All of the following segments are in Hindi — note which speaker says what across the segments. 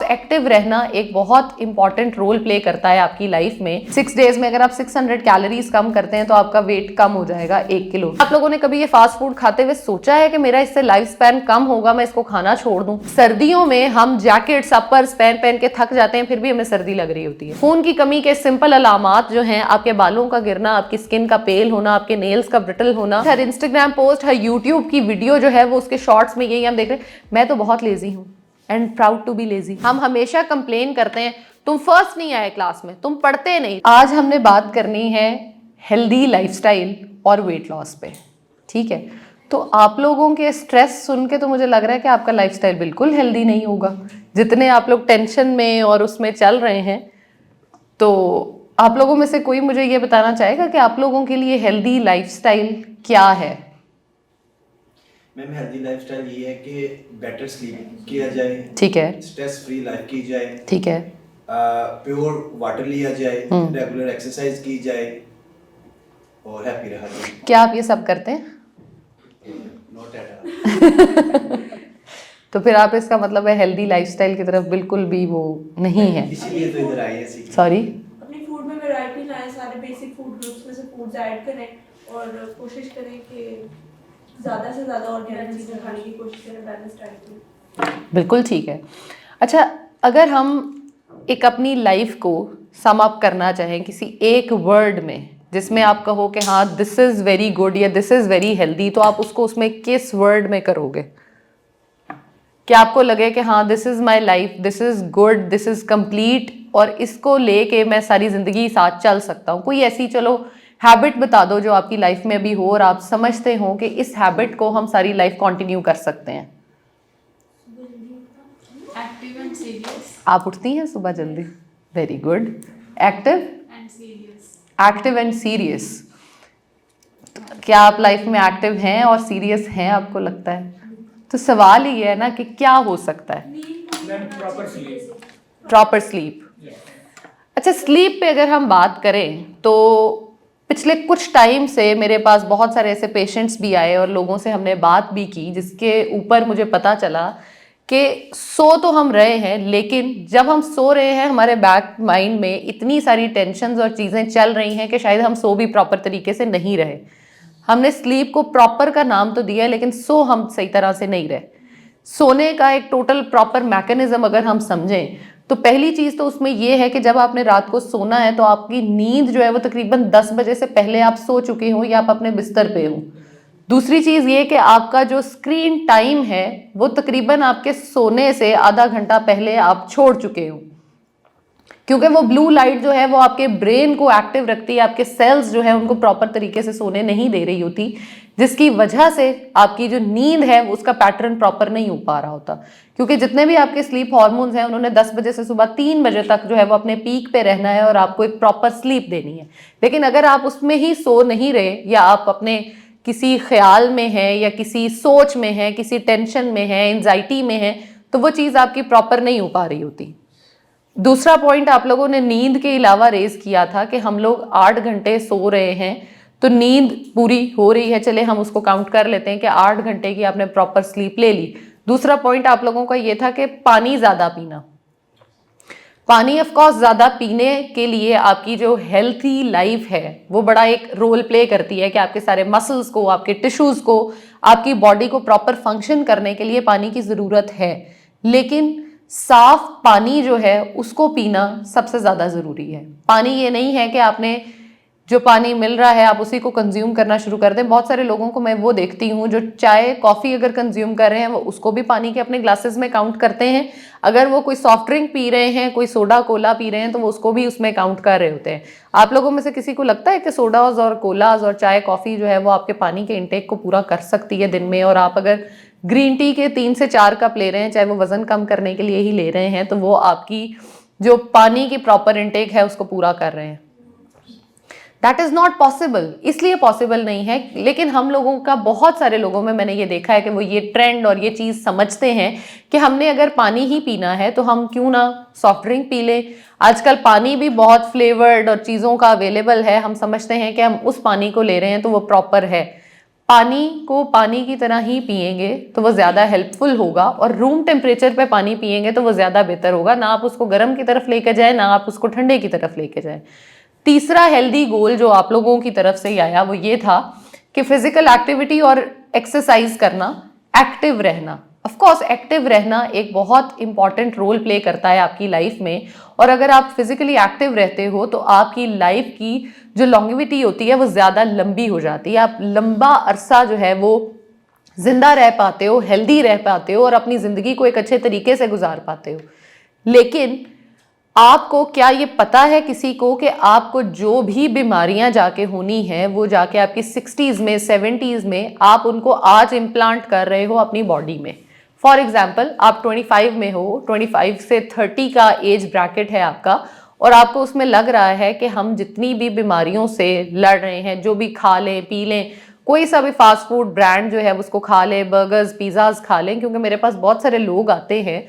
Speaker 1: एक्टिव रहना एक बहुत इंपॉर्टेंट रोल प्ले करता है आपकी लाइफ में। 6 डेज में अगर आप 600 कैलोरीज कम करते हैं तो आपका वेट कम हो जाएगा 1 किलो। आप लोगों ने कभी ये फास्ट फूड खाते हुए सोचा है कि मेरा इससे लाइफ स्पैन कम होगा, मैं इसको खाना छोड़ दूं? सर्दियों में हम जैकेट्स अपर्स पहन के थक जाते हैं, फिर भी हमें सर्दी लग रही होती है। खून की कमी के सिंपल अलामात जो हैं, आपके बालों का गिरना, आपकी स्किन का पेल होना, आपके नेल्स का ब्रिटल होना। हर इंस्टाग्राम पोस्ट, हर यूट्यूब की वीडियो जो है वो उसके शॉर्ट्स में यही हम देख रहे हैं, मैं तो बहुत लेजी हूँ and proud to be lazy. हम हमेशा कंप्लेन करते हैं तुम फर्स्ट नहीं आए क्लास में, तुम पढ़ते नहीं। आज हमने बात करनी है हेल्दी लाइफस्टाइल और वेट लॉस पे, ठीक है? तो आप लोगों के स्ट्रेस सुन के तो मुझे लग रहा है कि आपका लाइफस्टाइल बिल्कुल हेल्दी नहीं होगा। जितने आप लोग टेंशन में और उसमें चल रहे हैं, तो आप लोगों में से कोई मुझे ये बताना चाहेगा कि आप लोगों के लिए हेल्दी लाइफस्टाइल क्या है?
Speaker 2: मैम हेल्दी लाइफस्टाइल ये है कि बेटर स्लीप किया जाए,
Speaker 1: ठीक है,
Speaker 2: स्ट्रेस फ्री लाइफ की जाए,
Speaker 1: ठीक है,
Speaker 2: प्योर वाटर लिया जाए, रेगुलर एक्सरसाइज की जाए और हैप्पी रहा जाए।
Speaker 1: क्या आप ये सब करते हैं?
Speaker 2: Not at all.
Speaker 1: तो फिर आप इसका मतलब है हेल्दी लाइफस्टाइल की तरफ बिल्कुल भी वो नहीं है।
Speaker 2: इसीलिए तो इधर आए हैं सीखने।
Speaker 1: सॉरी,
Speaker 3: अपनी फूड में वैरायटी लाएं, सारे बेसिक फूड ग्रुप्स में से फूड्स ऐड करें और कोशिश करें कि ज़्यादा से ज़्यादा ऑर्गेनिक चीज़ें खाने की कोशिश करें, बैलेंस डाइट में।
Speaker 1: बिल्कुल ठीक है। अच्छा, अगर हम एक अपनी लाइफ को सम अप करना चाहें किसी एक वर्ड में, जिसमें आप कहो कि हाँ दिस इज़ वेरी गुड या दिस इज़ वेरी हेल्दी, तो आप उसको उसमें किस वर्ड में करोगे? क्या आपको लगे कि हाँ this is my life, this is good, this is complete, और इसको लेके मैं सारी ज़िंदगी साथ चल सकता हूँ? कोई ऐसी चलो हैबिट बता दो जो आपकी लाइफ में अभी हो और आप समझते हो कि इस हैबिट को हम सारी लाइफ कंटिन्यू कर सकते हैं।
Speaker 4: Active and serious.
Speaker 1: आप उठती हैं सुबह जल्दी? Very good. Active
Speaker 4: and serious.
Speaker 1: Active and serious. क्या आप लाइफ में एक्टिव हैं और सीरियस हैं, आपको लगता है? तो सवाल ही है ना कि क्या हो सकता है? Proper sleep. अच्छा, स्लीप पे अगर हम बात करें तो पिछले कुछ टाइम से मेरे पास बहुत सारे ऐसे पेशेंट्स भी आए और लोगों से हमने बात भी की, जिसके ऊपर मुझे पता चला कि सो तो हम रहे हैं, लेकिन जब हम सो रहे हैं हमारे बैक माइंड में इतनी सारी टेंशन्स और चीज़ें चल रही हैं कि शायद हम सो भी प्रॉपर तरीके से नहीं रहे। हमने स्लीप को प्रॉपर का नाम तो दिया है, लेकिन सो हम सही तरह से नहीं रहे। सोने का एक टोटल प्रॉपर मैकेनिज्म अगर हम समझें तो पहली चीज़ तो उसमें यह है कि जब आपने रात को सोना है तो आपकी नींद जो है वो तकरीबन 10 बजे से पहले आप सो चुके हो या आप अपने बिस्तर पे हो। दूसरी चीज़ ये कि आपका जो स्क्रीन टाइम है वो तकरीबन आपके सोने से आधा घंटा पहले आप छोड़ चुके हो, क्योंकि वो ब्लू लाइट जो है वो आपके ब्रेन को एक्टिव रखती है, आपके सेल्स जो है उनको प्रॉपर तरीके से सोने नहीं दे रही होती, जिसकी वजह से आपकी जो नींद है उसका पैटर्न प्रॉपर नहीं हो पा रहा होता। क्योंकि जितने भी आपके स्लीप हार्मोन्स हैं उन्होंने 10 बजे से सुबह 3 बजे तक जो है वो अपने पीक पे रहना है और आपको एक प्रॉपर स्लीप देनी है। लेकिन अगर आप उसमें ही सो नहीं रहे या आप अपने किसी ख्याल में हैं या किसी सोच में हैं, किसी टेंशन में हैं, एंजाइटी में हैं, तो वो चीज़ आपकी प्रॉपर नहीं हो पा रही होती। दूसरा पॉइंट आप लोगों ने नींद के अलावा रेज किया था कि हम लोग 8 घंटे सो रहे हैं तो नींद पूरी हो रही है, चले हम उसको काउंट कर लेते हैं कि 8 घंटे की आपने प्रॉपर स्लीप ले ली। दूसरा पॉइंट आप लोगों का ये था कि पानी ज़्यादा पीना। पानी ऑफ कोर्स ज़्यादा पीने के लिए आपकी जो हेल्थी लाइफ है वो बड़ा एक रोल प्ले करती है कि आपके सारे मसल्स को, आपके टिश्यूज़ को, आपकी बॉडी को प्रॉपर फंक्शन करने के लिए पानी की ज़रूरत है। लेकिन साफ पानी जो है उसको पीना सबसे ज़्यादा ज़रूरी है। पानी ये नहीं है कि आपने जो पानी मिल रहा है आप उसी को कंज्यूम करना शुरू कर दें। बहुत सारे लोगों को मैं वो देखती हूँ जो चाय कॉफ़ी अगर कंज्यूम कर रहे हैं वो उसको भी पानी के अपने ग्लासेस में काउंट करते हैं। अगर वो कोई सॉफ्ट ड्रिंक पी रहे हैं, कोई सोडा कोला पी रहे हैं, तो वो उसको भी उसमें काउंट कर रहे होते हैं। आप लोगों में से किसी को लगता है कि सोडाज और कोलाज और चाय कॉफ़ी जो है वो आपके पानी के इंटेक को पूरा कर सकती है दिन में? और आप अगर ग्रीन टी के 3 से 4 कप ले रहे हैं, चाहे वो वज़न कम करने के लिए ही ले रहे हैं, तो वो आपकी जो पानी की प्रॉपर इंटेक है उसको पूरा कर रहे हैं। That is not possible. इसलिए पॉसिबल नहीं है, लेकिन हम लोगों का, बहुत सारे लोगों में मैंने ये देखा है कि वो ये ट्रेंड और ये चीज़ समझते हैं कि हमने अगर पानी ही पीना है तो हम क्यों ना सॉफ्ट ड्रिंक पी लें। आजकल पानी भी बहुत फ्लेवर्ड और चीज़ों का अवेलेबल है, हम समझते हैं कि हम उस पानी को ले रहे हैं तो वो प्रॉपर है। पानी को पानी की तरह ही पिएंगे तो वो ज़्यादा हेल्पफुल होगा, और रूम टेम्परेचर पे पानी पिएंगे तो वो ज़्यादा बेहतर होगा। ना आप उसको गर्म की तरफ लेके जाए, ना आप उसको ठंडे की तरफ लेके जाए। तीसरा हेल्दी गोल जो आप लोगों की तरफ से ही आया वो ये था कि फिजिकल एक्टिविटी और एक्सरसाइज करना, एक्टिव रहना। ऑफ कोर्स एक्टिव रहना एक बहुत इंपॉर्टेंट रोल प्ले करता है आपकी लाइफ में, और अगर आप फिजिकली एक्टिव रहते हो तो आपकी लाइफ की जो लॉन्गेविटी होती है वो ज़्यादा लंबी हो जाती है। आप लंबा अरसा जो है वो जिंदा रह पाते हो, हेल्दी रह पाते हो, और अपनी ज़िंदगी को एक अच्छे तरीके से गुजार पाते हो। लेकिन आपको क्या ये पता है किसी को कि आपको जो भी बीमारियां जाके होनी है वो जाके आपकी 60s में 70s में आप उनको आज इम्प्लांट कर रहे हो अपनी बॉडी में। फॉर एग्जाम्पल आप 25 में हो, 25 से 30 का एज ब्रैकेट है आपका, और आपको उसमें लग रहा है कि हम जितनी भी बीमारियों से लड़ रहे हैं, जो भी खा लें पी लें, कोई सा भी फास्ट फूड ब्रांड जो है उसको खा लें, बर्गर्स पिज़्ज़ाज खा लें, क्योंकि मेरे पास बहुत सारे लोग आते हैं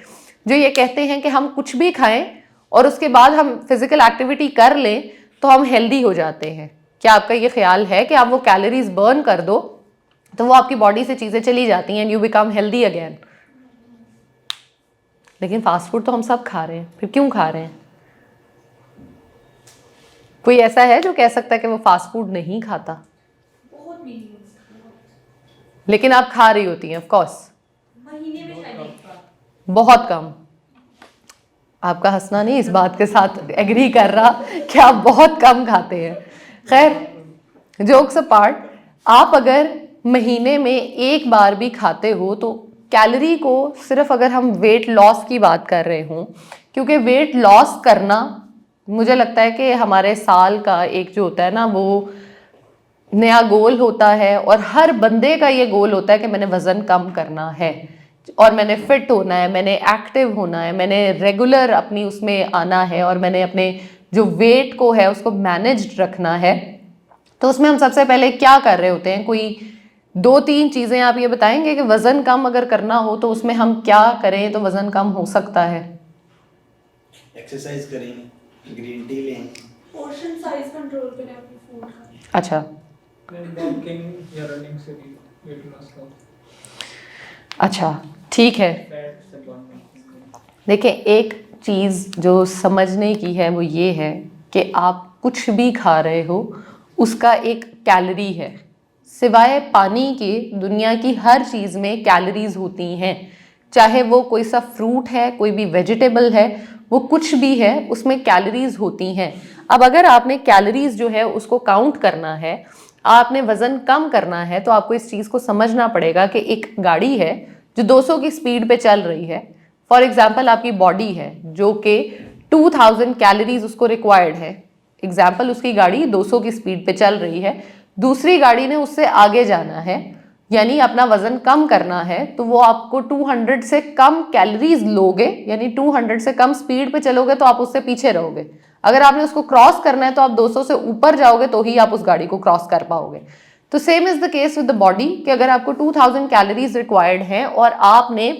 Speaker 1: जो ये कहते हैं कि हम कुछ भी खाएं और उसके बाद हम फिजिकल एक्टिविटी कर लें तो हम हेल्दी हो जाते हैं। क्या आपका ये ख्याल है कि आप वो कैलोरीज बर्न कर दो तो वो आपकी बॉडी से चीज़ें चली जाती हैं and you become healthy again? लेकिन फास्ट फूड तो हम सब खा रहे हैं, फिर क्यों खा रहे हैं? कोई ऐसा है जो कह सकता है कि वो फास्ट फूड नहीं खाता?
Speaker 3: बहुत नहीं,
Speaker 1: लेकिन आप खा रही होती हैं ऑफ कोर्स,
Speaker 3: महीने में शायद एक बार।
Speaker 1: बहुत कम। आपका हंसना नहीं इस बात के साथ एग्री कर रहा कि आप बहुत कम खाते हैं। खैर जोक्स अपार्ट, आप अगर महीने में एक बार भी खाते हो तो कैलोरी को, सिर्फ अगर हम वेट लॉस की बात कर रहे हों, क्योंकि वेट लॉस करना मुझे लगता है कि हमारे साल का एक जो होता है ना वो नया गोल होता है, और हर बंदे का ये गोल होता है कि मैंने वज़न कम करना है और मैंने फिट होना है, मैंने एक्टिव होना है, मैंने रेगुलर अपनी उसमें आना है, और मैंने अपने जो वेट को है उसको मैनेज्ड रखना है। तो उसमें हम सबसे पहले क्या कर रहे होते हैं? कोई 2-3 चीज़ें आप ये बताएंगे कि वज़न कम अगर करना हो तो उसमें हम क्या करें तो वज़न कम हो सकता है?
Speaker 2: एक्सरसाइज करें, ग्रीन टी लें,
Speaker 3: पोर्शन साइज कंट्रोल करें अपने फूड का।
Speaker 1: अच्छा,
Speaker 5: वॉकिंग या रनिंग से भी वेट लॉस का
Speaker 1: अच्छा, ठीक है।
Speaker 5: फैट से बर्न नहीं।
Speaker 1: देखिए, एक चीज़ जो समझने की है वो ये है कि आप कुछ भी खा रहे हो उसका एक कैलोरी है। सिवाय पानी के दुनिया की हर चीज़ में कैलोरीज होती हैं, चाहे वो कोई सा फ्रूट है, कोई भी वेजिटेबल है, वो कुछ भी है उसमें कैलोरीज होती हैं। अब अगर आपने कैलोरीज जो है उसको काउंट करना है, आपने वज़न कम करना है, तो आपको इस चीज़ को समझना पड़ेगा कि एक गाड़ी है जो 200 की स्पीड पे चल रही है। फॉर एग्जाम्पल आपकी बॉडी है जो कि 2000 कैलोरीज उसको रिक्वायर्ड है। एग्जाम्पल, उसकी गाड़ी 200 की स्पीड पे चल रही है, दूसरी गाड़ी ने उससे आगे जाना है, यानी अपना वजन कम करना है, तो वो आपको 200 से कम कैलोरीज लोगे, यानी 200 से कम स्पीड पे चलोगे तो आप उससे पीछे रहोगे। अगर आपने उसको क्रॉस करना है तो आप 200 से ऊपर जाओगे तो ही आप उस गाड़ी को क्रॉस कर पाओगे। तो same is the case with the body कि अगर आपको 2000 कैलोरीज रिक्वायर्ड हैं और आपने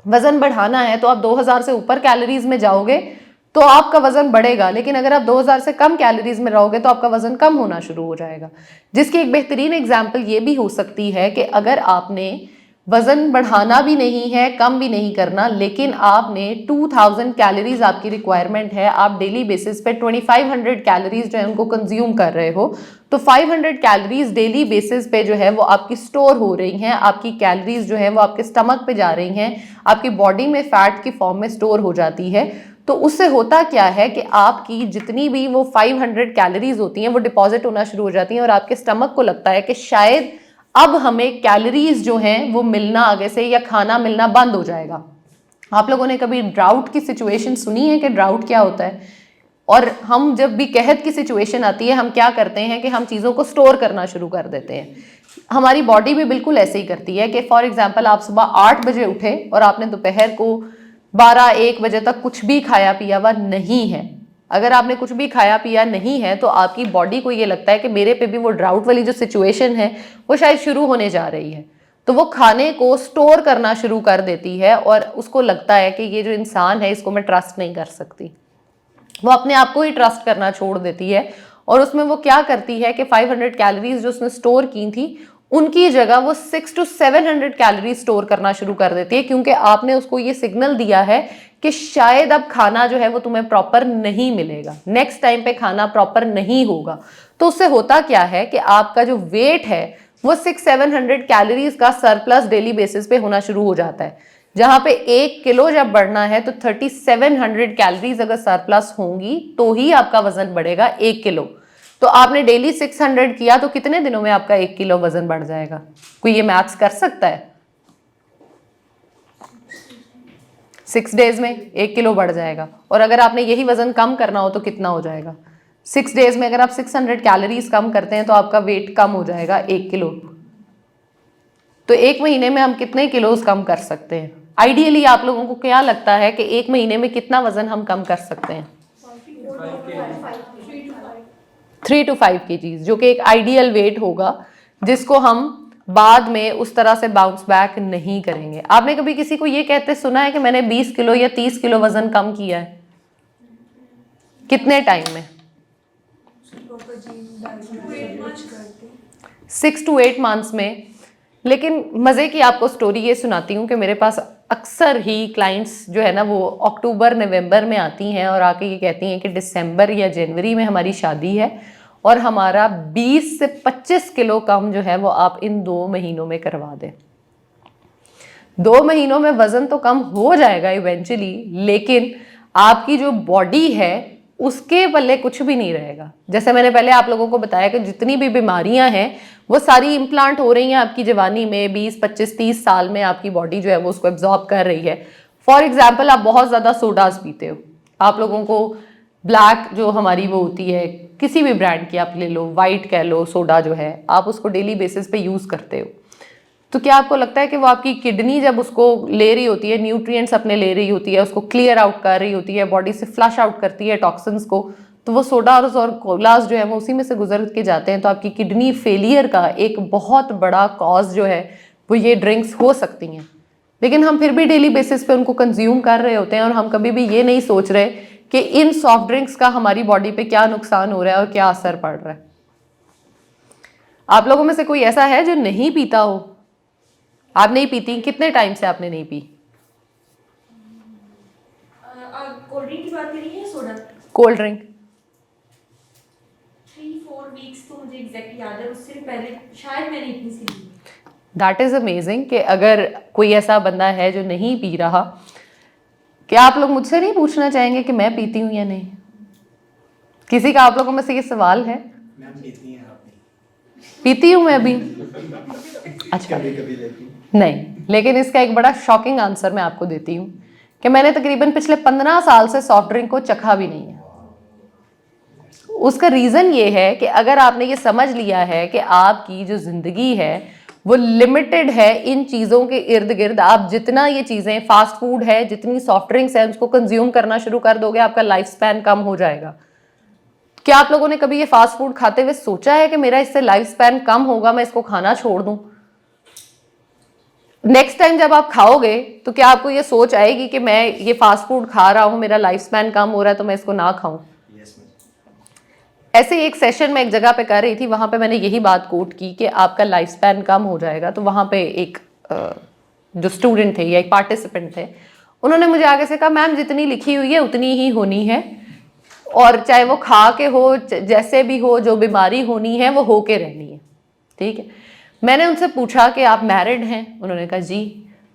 Speaker 1: वजन बढ़ाना है तो आप 2000 से ऊपर कैलोरीज में जाओगे तो आपका वजन बढ़ेगा, लेकिन अगर आप 2000 से कम कैलोरीज में रहोगे तो आपका वजन कम होना शुरू हो जाएगा। जिसकी एक बेहतरीन एग्जाम्पल ये भी हो सकती है कि अगर आपने वजन बढ़ाना भी नहीं है, कम भी नहीं करना, लेकिन आपने 2000 कैलोरीज आपकी रिक्वायरमेंट है, आप डेली बेसिस पे 2500 कैलोरीज जो है उनको कंज्यूम कर रहे हो, तो 500 कैलोरीज डेली बेसिस पे जो है वो आपकी स्टोर हो रही हैं, आपकी कैलोरीज जो है वो आपके स्टमक पे जा रही हैं, आपकी बॉडी में फैट की फॉर्म में स्टोर हो जाती है। तो उससे होता क्या है कि आपकी जितनी भी वो 500 कैलोरीज होती हैं वो डिपॉजिट होना शुरू हो जाती हैं, और आपके स्टमक को लगता है कि शायद अब हमें कैलोरीज जो हैं वो मिलना आगे से या खाना मिलना बंद हो जाएगा। आप लोगों ने कभी ड्राउट की सिचुएशन सुनी है कि ड्राउट क्या होता है? और हम जब भी कहत की सिचुएशन आती है हम क्या करते हैं कि हम चीज़ों को स्टोर करना शुरू कर देते हैं। हमारी बॉडी भी बिल्कुल ऐसे ही करती है कि फॉर एग्जाम्पल आप सुबह 8 बजे उठे और आपने दोपहर को 12-1 बजे तक कुछ भी खाया पिया हुआ नहीं है। अगर आपने कुछ भी खाया पिया नहीं है तो आपकी बॉडी को ये लगता है कि मेरे पे भी वो ड्राउट वाली जो सिचुएशन है वो शायद शुरू होने जा रही है, तो वो खाने को स्टोर करना शुरू कर देती है और उसको लगता है कि ये जो इंसान है इसको मैं ट्रस्ट नहीं कर सकती। वो अपने आप को ही ट्रस्ट करना छोड़ देती है और उसमें वो क्या करती है कि 500 कैलोरीज जो उसने स्टोर की थी उनकी जगह वो 600 to 700 कैलोरी स्टोर करना शुरू कर देती है, क्योंकि आपने उसको ये सिग्नल दिया है कि शायद अब खाना जो है वो तुम्हें प्रॉपर नहीं मिलेगा, नेक्स्ट टाइम पे खाना प्रॉपर नहीं होगा। तो उससे होता क्या है कि आपका जो वेट है वो 600-700 कैलोरीज का सरप्लस डेली बेसिस पे होना शुरू हो जाता है। जहां पे 1 किलो जब बढ़ना है तो 3700 कैलोरीज अगर सरप्लस होंगी तो ही आपका वजन बढ़ेगा 1 किलो। तो आपने डेली 600 किया तो कितने दिनों में आपका 1 किलो वजन बढ़ जाएगा? कोई ये मैथ्स कर सकता है? 6 डेज में 1 किलो बढ़ जाएगा। और अगर आपने यही वजन कम करना हो तो कितना हो जाएगा? 6 डेज में अगर आप 600 कैलोरीज कम करते हैं तो आपका वेट कम हो जाएगा 1 किलो। तो 1 महीने में हम कितने किलोज कम कर सकते हैं? आइडियली आप लोगों को क्या लगता है कि 1 महीने में कितना वजन हम कम कर सकते हैं? 3 to 5 kgs, जो कि एक आइडियल वेट होगा जिसको हम बाद में उस तरह से बाउंस बैक नहीं करेंगे। आपने कभी किसी को ये कहते सुना है कि मैंने 20 किलो या 30 किलो वजन कम किया है? कितने टाइम में? 6 to 8 मंथ्स में। लेकिन मज़े की आपको स्टोरी ये सुनाती हूँ कि मेरे पास अक्सर ही क्लाइंट्स जो है ना वो अक्टूबर नवंबर में आती हैं और आके ये कहती हैं कि दिसंबर या जनवरी में हमारी शादी है और हमारा 20 से 25 किलो कम जो है वो आप इन 2 महीनों में करवा दें। 2 महीनों में वज़न तो कम हो जाएगा इवेंचुअली, लेकिन आपकी जो बॉडी है उसके पल्ले कुछ भी नहीं रहेगा। जैसे मैंने पहले आप लोगों को बताया कि जितनी भी बीमारियां हैं वो सारी इम्प्लांट हो रही हैं आपकी जवानी में, 20, 25, 30 साल में आपकी बॉडी जो है वो उसको एब्जॉर्ब कर रही है। फॉर एग्जाम्पल, आप बहुत ज़्यादा सोडाज पीते हो, आप लोगों को ब्लैक जो हमारी वो होती है किसी भी ब्रांड की आप ले लो, वाइट कह लो, सोडा जो है आप उसको डेली बेसिस पे यूज़ करते हो, तो क्या आपको लगता है कि वो आपकी किडनी जब उसको ले रही होती है, न्यूट्रिएंट्स अपने ले रही होती है, उसको क्लियर आउट कर रही होती है, बॉडी से फ्लश आउट करती है टॉक्सिन्स को, तो वो सोडाज और कोलाज जो है वो उसी में से गुजर के जाते हैं। तो आपकी किडनी फेलियर का एक बहुत बड़ा कॉज जो है वो ये ड्रिंक्स हो सकती हैं। लेकिन हम फिर भी डेली बेसिस पे उनको कंज्यूम कर रहे होते हैं और हम कभी भी ये नहीं सोच रहे कि इन सॉफ्ट ड्रिंक्स का हमारी बॉडी पे क्या नुकसान हो रहा है और क्या असर पड़ रहा है। आप लोगों में से कोई ऐसा है जो नहीं पीता हो? आप नहीं पीती? कितने टाइम से आपने नहीं पी?
Speaker 3: कोल्ड ड्रिंक की बात करी है, सोडा?
Speaker 1: कोल्ड ड्रिंक
Speaker 3: 3-4 वीक्स तो मुझे एग्जैक्टली याद है, उससे पहले शायद मैंने इतनी सी ली।
Speaker 1: दैट इज़ अमेजिंग कि अगर कोई ऐसा बंदा है जो नहीं पी रहा, क्या आप लोग मुझसे नहीं पूछना चाहेंगे कि मैं पीती हूँ या नहीं? किसी का आप लोगों में से ये सवाल है?
Speaker 2: मैम पीती हैं आप? नहीं,
Speaker 1: पीती हूँ मैं अभी। अच्छा,
Speaker 2: कभी कभी लेती हूँ।
Speaker 1: नहीं, लेकिन इसका एक बड़ा शॉकिंग आंसर मैं आपको देती हूँ कि मैंने तकरीबन पिछले 15 साल से सॉफ्ट ड्रिंक को चखा भी नहीं है। उसका रीज़न ये है कि अगर आपने ये समझ लिया है कि आपकी जो ज़िंदगी है वो लिमिटेड है इन चीज़ों के इर्द गिर्द, आप जितना ये चीज़ें फास्ट फूड है, जितनी सॉफ्ट ड्रिंक्स है, उसको कंज्यूम करना शुरू कर दोगे, आपका लाइफ स्पैन कम हो जाएगा। क्या आप लोगों ने कभी ये फास्ट फूड खाते हुए सोचा है कि मेरा इससे लाइफ स्पैन कम होगा, मैं इसको खाना छोड़ दूं? नेक्स्ट टाइम जब आप खाओगे तो क्या आपको ये सोच आएगी कि मैं ये फास्ट फूड खा रहा हूँ, मेरा लाइफ स्पैन कम हो रहा है तो मैं इसको ना खाऊं?
Speaker 2: Yes ma'am.
Speaker 1: ऐसे ही एक सेशन में एक जगह पे कर रही थी, वहां पे मैंने यही बात कोट की कि आपका लाइफ स्पैन कम हो जाएगा। तो वहां पे एक जो स्टूडेंट थे या एक पार्टिसिपेंट थे, उन्होंने मुझे आगे से कहा, मैम जितनी लिखी हुई है उतनी ही होनी है, और चाहे वो खा के हो, जैसे भी हो, जो बीमारी होनी है वो हो के रहनी है। ठीक है, मैंने उनसे पूछा कि आप मैरिड हैं? उन्होंने कहा जी।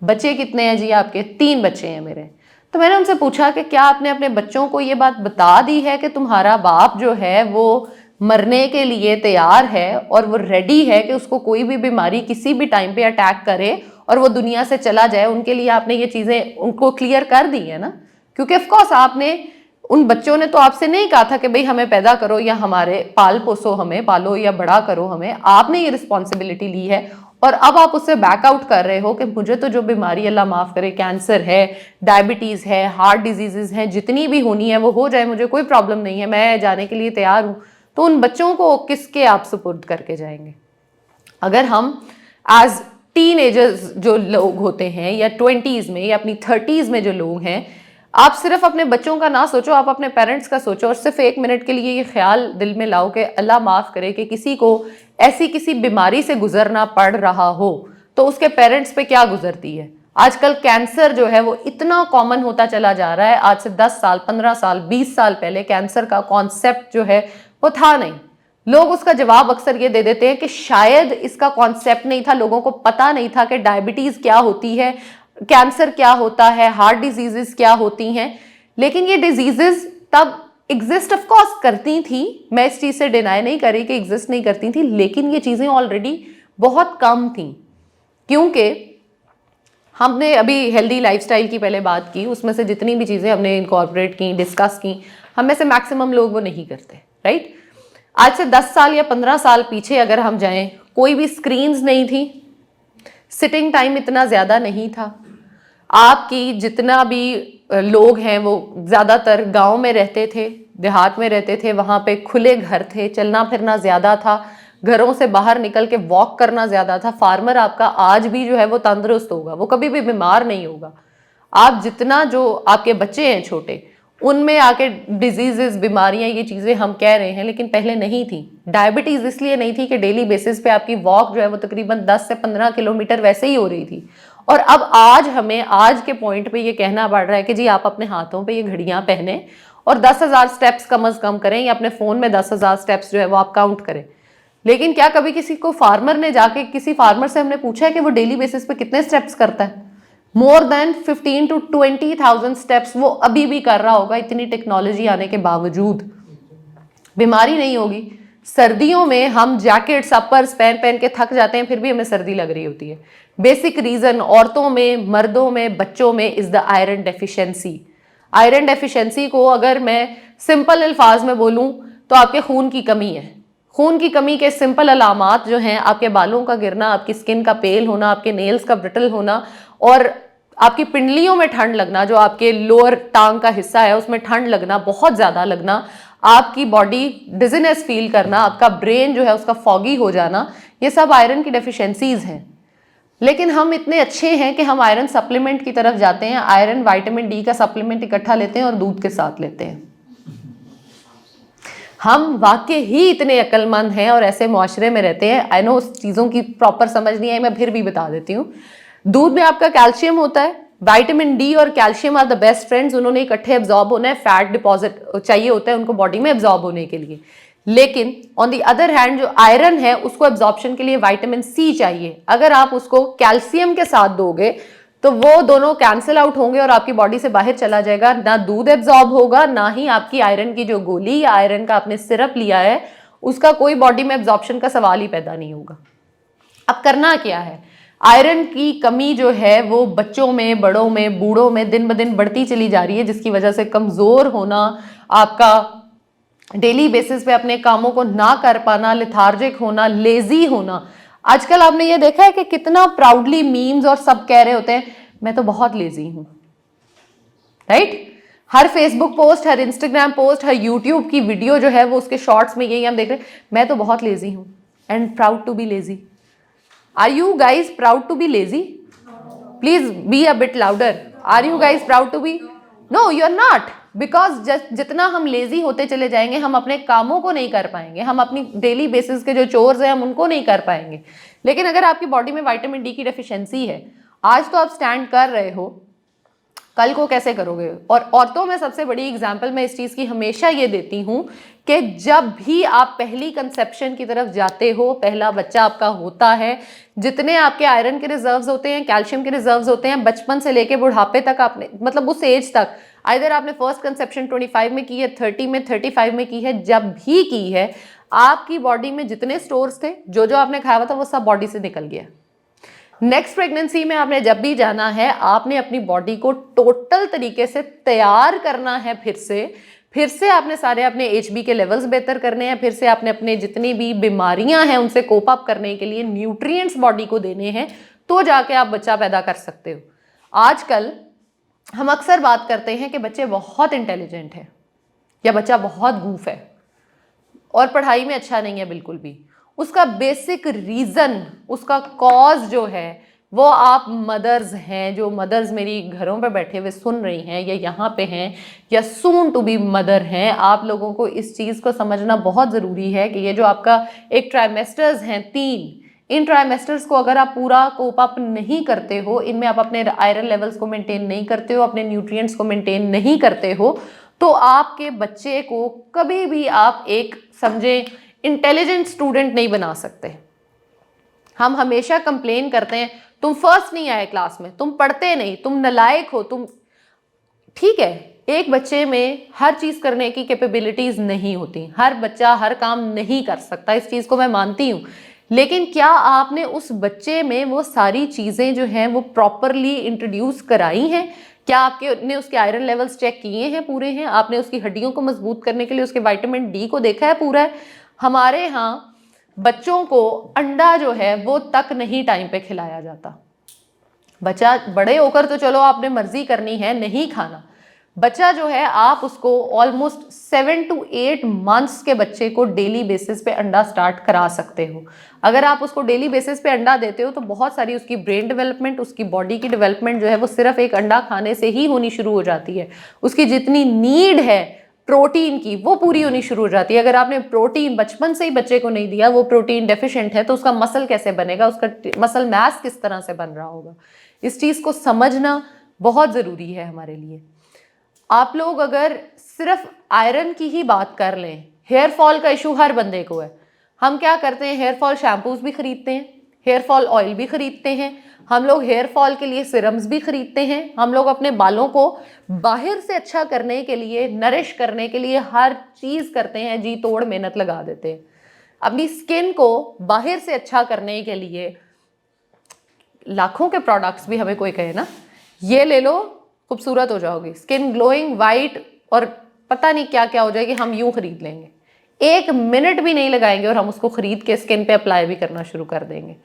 Speaker 1: बच्चे कितने हैं जी आपके? 3 बच्चे हैं मेरे। तो मैंने उनसे पूछा कि क्या आपने अपने बच्चों को ये बात बता दी है कि तुम्हारा बाप जो है वो मरने के लिए तैयार है और वो रेडी है कि उसको कोई भी बीमारी किसी भी टाइम पे अटैक करे और वो दुनिया से चला जाए? उनके लिए आपने ये चीज़ें उनको क्लियर कर दी है ना? क्योंकि ऑफकोर्स आपने, उन बच्चों ने तो आपसे नहीं कहा था कि भाई हमें पैदा करो या हमारे पाल पोसो, हमें पालो या बड़ा करो हमें। आपने ये रिस्पॉन्सिबिलिटी ली है और अब आप उससे बैकआउट कर रहे हो कि मुझे तो जो बीमारी, अल्लाह माफ़ करे, कैंसर है, डायबिटीज़ है, हार्ट डिजीज़ हैं, जितनी भी होनी है वो हो जाए, मुझे कोई प्रॉब्लम नहीं है, मैं जाने के लिए तैयार हूँ। तो उन बच्चों को किसके आप सुपुर्द करके जाएंगे? अगर हम एज टीनेजर्स जो लोग होते हैं या 20s में या अपनी 30s में जो लोग हैं, आप सिर्फ अपने बच्चों का ना सोचो, आप अपने पेरेंट्स का सोचो और सिर्फ 1 मिनट के लिए ये ख्याल दिल में लाओ कि अल्लाह माफ़ करे कि किसी को ऐसी किसी बीमारी से गुजरना पड़ रहा हो तो उसके पेरेंट्स पे क्या गुजरती है। आजकल कैंसर जो है वो इतना कॉमन होता चला जा रहा है। आज से 10 साल, 15 साल, 20 साल पहले कैंसर का कॉन्सेप्ट जो है वो था नहीं। लोग उसका जवाब अक्सर ये दे देते हैं कि शायद इसका कॉन्सेप्ट नहीं था, लोगों को पता नहीं था कि डायबिटीज क्या होती है, कैंसर क्या होता है, हार्ट डिजीजेस क्या होती हैं। लेकिन ये डिजीजेस तब एग्जिस्ट ऑफ कोर्स करती थी, मैं इस चीज से डिनाई नहीं कर रही कि एग्जिस्ट नहीं करती थी, लेकिन ये चीजें ऑलरेडी बहुत कम थी। क्योंकि हमने अभी हेल्दी लाइफस्टाइल की पहले बात की, उसमें से जितनी भी चीजें हमने इनकॉर्पोरेट की, डिस्कस की, हम में से मैक्सिमम लोग वो नहीं करते, राइट। आज से 10 साल या 15 साल पीछे अगर हम जाएं, कोई भी स्क्रीन्स नहीं थी, सिटिंग टाइम इतना ज़्यादा नहीं था। आपकी जितना भी लोग हैं वो ज़्यादातर गांव में रहते थे, देहात में रहते थे, वहाँ पे खुले घर थे, चलना फिरना ज़्यादा था, घरों से बाहर निकल के वॉक करना ज़्यादा था। फार्मर आपका आज भी जो है वो तंदुरुस्त होगा, वो कभी भी बीमार नहीं होगा। आप जितना जो आपके बच्चे हैं छोटे, उनमें आके डिजीजेस, बीमारियां, ये चीज़ें हम कह रहे हैं, लेकिन पहले नहीं थी। डायबिटीज़ इसलिए नहीं थी कि डेली बेसिस पे आपकी वॉक जो है वो तकरीबन 10 से 15 किलोमीटर वैसे ही हो रही थी। और अब आज हमें आज के पॉइंट पे ये कहना पड़ रहा है कि जी आप अपने हाथों पे ये घड़ियां पहने और 10,000 स्टेप्स कम अज़ कम करें, या अपने फ़ोन में 10,000 स्टेप्स जो है वो आप काउंट करें। लेकिन क्या कभी किसी को फार्मर ने जाके, किसी फार्मर से हमने पूछा है कि वो डेली बेसिस पे कितने स्टेप्स करता है? मोर देन 15 to 20,000 स्टेप्स वो अभी भी कर रहा होगा, इतनी टेक्नोलॉजी आने के बावजूद। बीमारी नहीं होगी। सर्दियों में हम जैकेट्स, अपर्स पहन पहन के थक जाते हैं, फिर भी हमें सर्दी लग रही होती है। बेसिक रीजन औरतों में, मर्दों में, बच्चों में is the iron deficiency. Iron deficiency को अगर मैं सिंपल अल्फाज में बोलूं तो आपके खून की कमी है। खून की कमी के सिंपल अलामात जो हैं, आपके बालों का गिरना, आपकी स्किन का पेल होना, आपके नेल्स का ब्रिटल होना, और आपकी पिंडलियों में ठंड लगना, जो आपके लोअर टांग का हिस्सा है उसमें ठंड लगना, बहुत ज़्यादा लगना, आपकी बॉडी डिजीनेस फील करना, आपका ब्रेन जो है उसका फॉगी हो जाना, ये सब आयरन की डेफिशिएंसीज हैं। लेकिन हम इतने अच्छे हैं कि हम आयरन सप्लीमेंट की तरफ जाते हैं, आयरन विटामिन डी का सप्लीमेंट इकट्ठा लेते हैं और दूध के साथ लेते हैं। हम वाकई ही इतने अक्लमंद हैं और ऐसे मुआशरे में रहते हैं। आई नो उस चीज़ों की प्रॉपर समझ नहीं आई, मैं फिर भी बता देती हूँ। दूध में आपका कैल्शियम होता है, विटामिन डी और calcium are the best friends, उन्होंने इकट्ठे एब्जॉर्ब होना है, फैट डिपॉजिट चाहिए होता है उनको बॉडी में एब्जॉर्ब होने के लिए। लेकिन ऑन दी अदर हैंड जो आयरन है उसको एब्जॉर्प्शन के लिए विटामिन सी चाहिए। अगर आप उसको कैल्शियम के साथ दोगे तो वो दोनों कैंसिल आउट होंगे और आपकी बॉडी से बाहर चला जाएगा, ना दूध एब्जॉर्ब होगा, ना ही आपकी आयरन की जो गोली या आयरन का आपने सिरप लिया है उसका कोई बॉडी में एब्जॉर्प्शन का सवाल ही पैदा नहीं होगा। अब करना क्या है? आयरन की कमी जो है वो बच्चों में, बड़ों में, बूढ़ों में दिन ब दिन बढ़ती चली जा रही है, जिसकी वजह से कमज़ोर होना, आपका डेली बेसिस पे अपने कामों को ना कर पाना, लेथार्जिक होना, लेजी होना। आजकल आपने ये देखा है कि कितना प्राउडली मीम्स और सब कह रहे होते हैं मैं तो बहुत लेजी हूँ, राइट? हर फेसबुक पोस्ट, हर इंस्टाग्राम पोस्ट, हर यूट्यूब की वीडियो जो है वो उसके शॉर्ट्स में यही हम देख रहे हैं, मैं तो बहुत लेजी हूँ and proud to be lazy. Are you guys proud to be lazy? Please be a bit louder. Are you guys proud to be? No, you are not. Because जितना हम लेजी होते चले जाएंगे हम अपने कामों को नहीं कर पाएंगे, हम अपनी डेली बेसिस के जो चोर्स हैं हम उनको नहीं कर पाएंगे। लेकिन अगर आपकी बॉडी में विटामिन डी की डेफिशिएंसी है, आज तो आप स्टैंड कर रहे हो, कल को कैसे करोगे? और औरतों में सबसे बड़ी एग्जाम्पल मैं इस चीज़ की हमेशा ये देती हूँ कि जब भी आप पहली कंसेप्शन की तरफ जाते हो, पहला बच्चा आपका होता है, जितने आपके आयरन के रिजर्व्स होते हैं, कैल्शियम के रिजर्व्स होते हैं, बचपन से लेके बुढ़ापे तक आपने, मतलब उस एज तक, आइदर आपने फर्स्ट कंसेप्शन 25 में की है, 30 में, 35 में की है, जब भी की है, आपकी बॉडी में जितने स्टोर्स थे, जो जो आपने खाया हुआ था वो सब बॉडी से निकल गया। नेक्स्ट प्रेगनेंसी में आपने जब भी जाना है, आपने अपनी बॉडी को टोटल तरीके से तैयार करना है। फिर से आपने सारे अपने HB के लेवल्स बेहतर करने हैं, फिर से आपने अपने जितनी भी बीमारियां हैं उनसे कोप अप करने के लिए न्यूट्रिएंट्स बॉडी को देने हैं, तो जाके आप बच्चा पैदा कर सकते हो। आजकल हम अक्सर बात करते हैं कि बच्चे बहुत इंटेलिजेंट हैं या बच्चा बहुत गूफ है और पढ़ाई में अच्छा नहीं है बिल्कुल भी। उसका बेसिक रीज़न, उसका कॉज जो है वो आप मदर्स हैं, जो मदर्स मेरी घरों पे बैठे हुए सुन रही हैं या यहाँ पे हैं या सून टू बी मदर हैं, आप लोगों को इस चीज़ को समझना बहुत ज़रूरी है कि ये जो आपका एक ट्राइमेस्टर्स हैं 3, इन ट्राइमेस्टर्स को अगर आप पूरा कोप अप नहीं करते हो, इनमें आप अपने आयरन लेवल्स को मेंटेन नहीं करते हो, अपने न्यूट्रिएंट्स को मेंटेन नहीं करते हो, तो आपके बच्चे को कभी भी आप एक समझे इंटेलिजेंट स्टूडेंट नहीं बना सकते। हम हमेशा कंप्लेन करते हैं तुम फर्स्ट नहीं आए क्लास में, तुम पढ़ते नहीं, तुम नालायक हो, तुम ठीक है। एक बच्चे में हर चीज़ करने की कैपेबिलिटीज़ नहीं होती, हर बच्चा हर काम नहीं कर सकता, इस चीज़ को मैं मानती हूँ। लेकिन क्या आपने उस बच्चे में वो सारी चीज़ें जो हैं वो प्रॉपरली इंट्रोड्यूस कराई हैं? क्या आपने उसके आयरन लेवल्स चेक किए हैं, पूरे हैं? आपने उसकी हड्डियों को मजबूत करने के लिए उसके विटामिन डी को देखा है, पूरा है? हमारे यहाँ बच्चों को अंडा जो है वो तक नहीं टाइम पे खिलाया जाता। बच्चा बड़े होकर तो चलो आपने मर्जी करनी है नहीं खाना, बच्चा जो है आप उसको ऑलमोस्ट 7 to 8 मंथ्स के बच्चे को डेली बेसिस पे अंडा स्टार्ट करा सकते हो। अगर आप उसको डेली बेसिस पे अंडा देते हो तो बहुत सारी उसकी ब्रेन डेवलपमेंट, उसकी बॉडी की डेवलपमेंट जो है वो सिर्फ एक अंडा खाने से ही होनी शुरू हो जाती है। उसकी जितनी नीड है प्रोटीन की वो पूरी होनी शुरू हो जाती है। अगर आपने प्रोटीन बचपन से ही बच्चे को नहीं दिया, वो प्रोटीन डेफिशिएंट है, तो उसका मसल कैसे बनेगा, उसका मसल मास किस तरह से बन रहा होगा। इस चीज़ को समझना बहुत ज़रूरी है हमारे लिए। आप लोग अगर सिर्फ आयरन की ही बात कर लें, हेयर फॉल का इशू हर बंदे को है। हम क्या करते हैं, हेयर फॉल शैम्पूज भी खरीदते हैं, हेयर फॉल ऑयल भी खरीदते हैं, हम लोग हेयर फॉल के लिए सिरम्स भी खरीदते हैं, हम लोग अपने बालों को बाहर से अच्छा करने के लिए, नरिश करने के लिए हर चीज़ करते हैं, जी तोड़ मेहनत लगा देते हैं। अपनी स्किन को बाहर से अच्छा करने के लिए लाखों के प्रोडक्ट्स भी हमें कोई कहे ना, ये ले लो खूबसूरत हो जाओगी, स्किन ग्लोइंग वाइट और पता नहीं क्या क्या हो जाएगी, हम यूं खरीद लेंगे, 1 मिनट भी नहीं लगाएंगे और हम उसको खरीद के स्किन पे अप्लाई भी करना शुरू कर देंगे।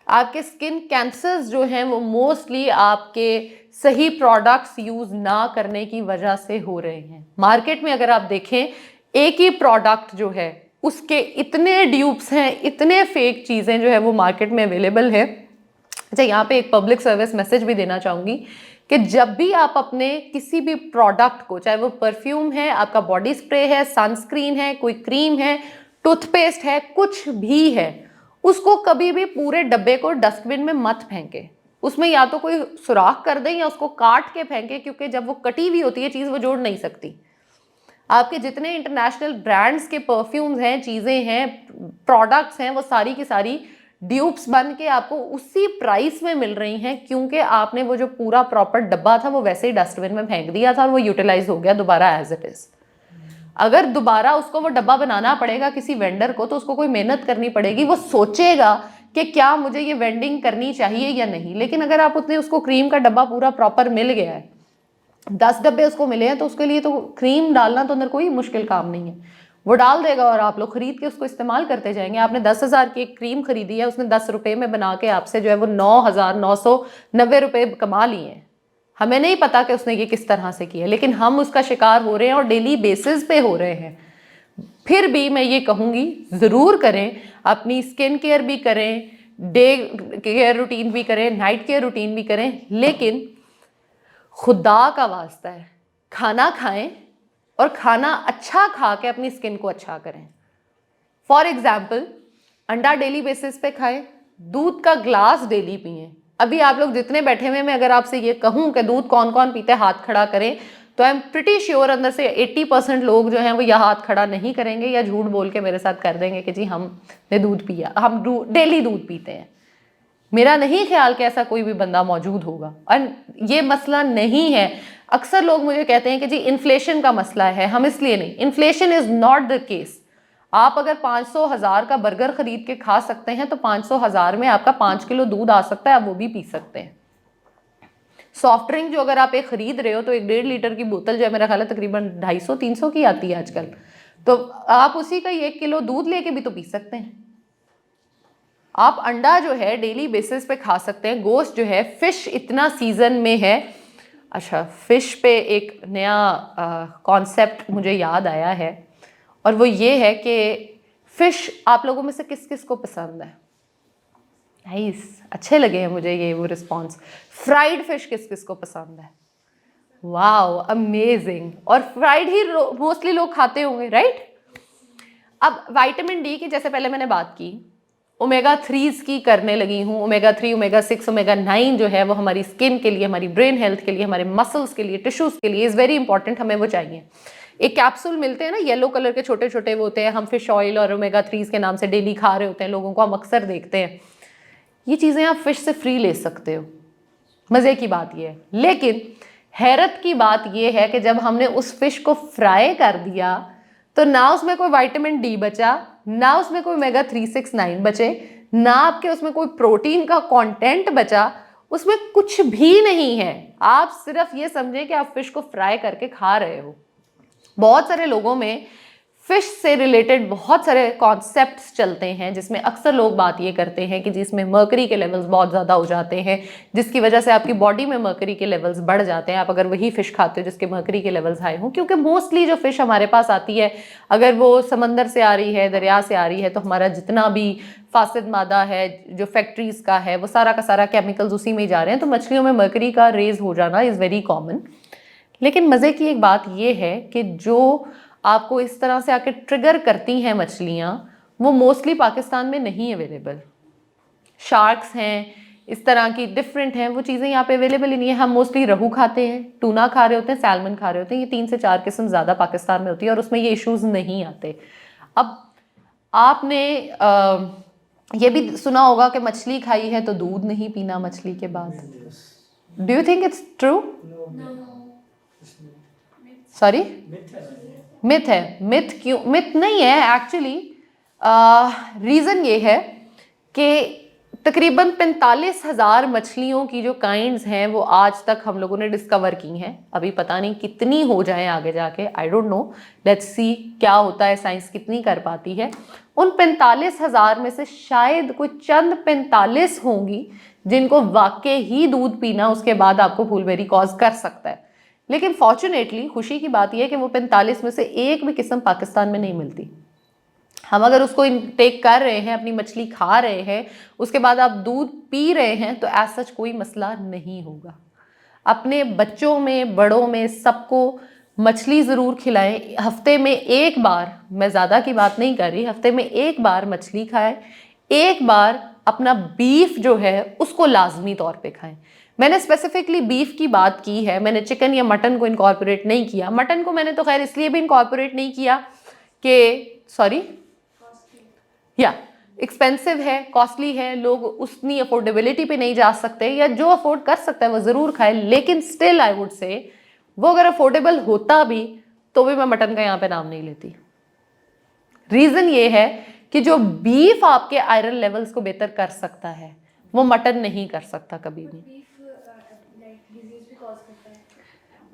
Speaker 1: आपके स्किन कैंसर्स जो हैं वो मोस्टली आपके सही प्रोडक्ट्स यूज़ ना करने की वजह से हो रहे हैं। मार्केट में अगर आप देखें, एक ही प्रोडक्ट जो है उसके इतने ड्यूप्स हैं, इतने फेक चीज़ें जो है वो मार्केट में अवेलेबल है। अच्छा, यहाँ पे एक पब्लिक सर्विस मैसेज भी देना चाहूँगी कि जब भी आप अपने किसी भी प्रोडक्ट को, चाहे वो परफ्यूम है, आपका बॉडी स्प्रे है, सनस्क्रीन है, कोई क्रीम है, टूथपेस्ट है, कुछ भी है, उसको कभी भी पूरे डब्बे को डस्टबिन में मत फेंके। उसमें या तो कोई सुराख कर दें या उसको काट के फेंके, क्योंकि जब वो कटी हुई होती है चीज़ वो जोड़ नहीं सकती। आपके जितने इंटरनेशनल ब्रांड्स के परफ्यूम्स हैं, चीज़ें हैं, प्रोडक्ट्स हैं, वो सारी की सारी ड्यूप्स बन के आपको उसी प्राइस में मिल रही हैं, क्योंकि आपने वो जो पूरा प्रॉपर डब्बा था वो वैसे ही डस्टबिन में फेंक दिया था और वो यूटिलाइज हो गया दोबारा एज इट इज़। अगर दोबारा उसको वो डब्बा बनाना पड़ेगा किसी वेंडर को, तो उसको कोई मेहनत करनी पड़ेगी, वो सोचेगा कि क्या मुझे ये वेंडिंग करनी चाहिए या नहीं। लेकिन अगर आप उसको क्रीम का डब्बा पूरा प्रॉपर मिल गया है, 10 डब्बे उसको मिले हैं, तो उसके लिए तो क्रीम डालना तो अंदर कोई मुश्किल काम नहीं है, वो डाल देगा और आप लोग खरीद के उसको इस्तेमाल करते जाएंगे। आपने 10,000 की एक क्रीम खरीदी है, उसने 10 रुपये में बना के आपसे जो है वो 9,990 रुपये कमा लिए हैं। हमें नहीं पता कि उसने ये किस तरह से किया, लेकिन हम उसका शिकार हो रहे हैं और डेली बेसिस पे हो रहे हैं। फिर भी मैं ये कहूँगी, ज़रूर करें, अपनी स्किन केयर भी करें, डे केयर रूटीन भी करें, नाइट केयर रूटीन भी करें, लेकिन खुदा का वास्ता है खाना खाएं और खाना अच्छा खा के अपनी स्किन को अच्छा करें। फॉर एग्जाम्पल, अंडा डेली बेसिस पे खाएं, दूध का ग्लास डेली पिएं। अभी आप लोग जितने बैठे हुए, मैं अगर आपसे ये कहूँ कि दूध कौन कौन पीते हैं, हाथ खड़ा करें, तो आई एम प्रिटी श्योर अंदर से 80% लोग जो हैं वो या हाथ खड़ा नहीं करेंगे या झूठ बोल के मेरे साथ कर देंगे कि जी हमने दूध पिया, हम डेली दूध पीते हैं। मेरा नहीं ख्याल कि ऐसा कोई भी बंदा मौजूद होगा। और ये मसला नहीं है, अक्सर लोग मुझे कहते हैं कि जी इन्फ्लेशन का मसला है, हम इसलिए नहीं, inflation is not the case. आप अगर 500,000 का बर्गर खरीद के खा सकते हैं तो 500,000 में आपका 5 किलो दूध आ सकता है, आप वो भी पी सकते हैं। सॉफ्ट ड्रिंक जो अगर आप एक खरीद रहे हो तो 1.5 लीटर की बोतल जो है मेरा ख्याल है तकरीबन 250-300 की आती है आजकल, तो आप उसी का 1 किलो दूध लेके भी तो पी सकते हैं। आप अंडा जो है डेली बेसिस पे खा सकते हैं। गोश्त जो है, फिश इतना सीजन में है। अच्छा, फिश पे एक नया कॉन्सेप्ट मुझे याद आया है और वो ये है कि फ़िश आप लोगों में से किस किस को पसंद है? नाइस, अच्छे लगे हैं मुझे ये वो रिस्पॉन्स। फ्राइड फिश किस किस को पसंद है? Wow amazing. और फ्राइड ही मोस्टली लोग खाते होंगे, राइट? अब विटामिन डी की जैसे पहले मैंने बात की, ओमेगा 3 की करने लगी हूँ। ओमेगा 3, ओमेगा 6, ओमेगा 9 जो है वो हमारी स्किन के लिए, हमारी ब्रेन हेल्थ के लिए, हमारे मसल्स के लिए, टिश्यूज़ के लिए इज़ वेरी इंपॉर्टेंट, हमें वो चाहिए। एक कैप्सूल मिलते हैं ना येलो कलर के, छोटे छोटे वो होते हैं, हम फिश ऑयल और ओमेगा 3 के नाम से डेली खा रहे होते हैं, लोगों को हम अक्सर देखते हैं। ये चीज़ें आप फिश से फ्री ले सकते हो, मज़े की बात ये है। लेकिन हैरत की बात ये है कि जब हमने उस फिश को फ्राई कर दिया तो ना उसमें कोई विटामिन डी बचा, ना उसमें कोई ओमेगा 3, 6, 9 बचे, ना आपके उसमें कोई प्रोटीन का कंटेंट बचा, उसमें कुछ भी नहीं है। आप सिर्फ ये समझें कि आप फिश को फ्राई करके खा रहे हो। बहुत सारे लोगों में फिश से रिलेटेड बहुत सारे कॉन्सेप्ट्स चलते हैं, जिसमें अक्सर लोग बात ये करते हैं कि जिसमें मर्करी के लेवल्स बहुत ज़्यादा हो जाते हैं, जिसकी वजह से आपकी बॉडी में मर्करी के लेवल्स बढ़ जाते हैं आप अगर वही फ़िश खाते हो जिसके मर्करी के लेवल्स हाई हों। क्योंकि मोस्टली जो फ़िश हमारे पास आती है, अगर वो समंदर से आ रही है, दरिया से आ रही है, तो हमारा जितना भी फासिद मादा है जो फैक्ट्रीज़ का है, वो सारा का सारा केमिकल्स उसी में जा रहे हैं। तो मछलियों में मर्करी का रेज हो जाना इज़ वेरी कॉमन। लेकिन मज़े की एक बात ये है कि जो आपको इस तरह से आके ट्रिगर करती हैं मछलियाँ, वो मोस्टली पाकिस्तान में नहीं अवेलेबल। शार्क्स हैं, इस तरह की डिफरेंट हैं, वो चीज़ें यहाँ पे अवेलेबल ही नहीं है। हम मोस्टली रहू खाते हैं, टूना खा रहे होते हैं, सैल्मन खा रहे होते हैं। ये 3 से 4 किस्म ज़्यादा पाकिस्तान में होती है और उसमें ये इश्यूज़ नहीं आते। अब आपने ये भी सुना होगा कि मछली खाई है तो दूध नहीं पीना मछली के बाद। Do you think it's true? Sorry, myth है। मिथ क्यों? मिथ नहीं है एक्चुअली। रीज़न ये है कि तकरीबन 45,000 मछलियों की जो काइंड्स हैं वो आज तक हम लोगों ने डिस्कवर की हैं। अभी पता नहीं कितनी हो जाएं आगे जाके, I don't know, let's see क्या होता है, साइंस कितनी कर पाती है। उन 45,000 में से शायद कोई चंद 45 होंगी जिनको वाकई ही दूध पीना उसके बाद आपको फुलबेरी कॉज कर सकता है। लेकिन फॉर्चुनेटली खुशी की बात यह है कि वो 45 में से एक भी किस्म पाकिस्तान में नहीं मिलती। हम अगर उसको इनटेक कर रहे हैं, अपनी मछली खा रहे हैं, उसके बाद आप दूध पी रहे हैं, तो एज सच कोई मसला नहीं होगा। अपने बच्चों में, बड़ों में, सबको मछली ज़रूर खिलाएं। हफ्ते में एक बार, मैं ज़्यादा की बात नहीं कर रही, हफ्ते में एक बार मछली खाएं। एक बार अपना बीफ जो है उसको लाजमी तौर पे खाएं। मैंने स्पेसिफिकली बीफ की बात की है, मैंने चिकन या मटन को इनकॉर्पोरेट नहीं किया। मटन को मैंने तो खैर इसलिए भी इनकॉर्पोरेट नहीं किया कि सॉरी या एक्सपेंसिव है, कॉस्टली है, लोग उतनी अफोर्डेबिलिटी पे नहीं जा सकते, या जो अफोर्ड कर सकता है वो ज़रूर खाए। लेकिन स्टिल आई वुड से वो अगर अफोर्डेबल होता भी तो भी मैं मटन का यहाँ पे नाम नहीं लेती। रीज़न ये है कि जो बीफ आपके आयरन लेवल्स को बेहतर कर सकता है वो मटन नहीं कर सकता कभी भी।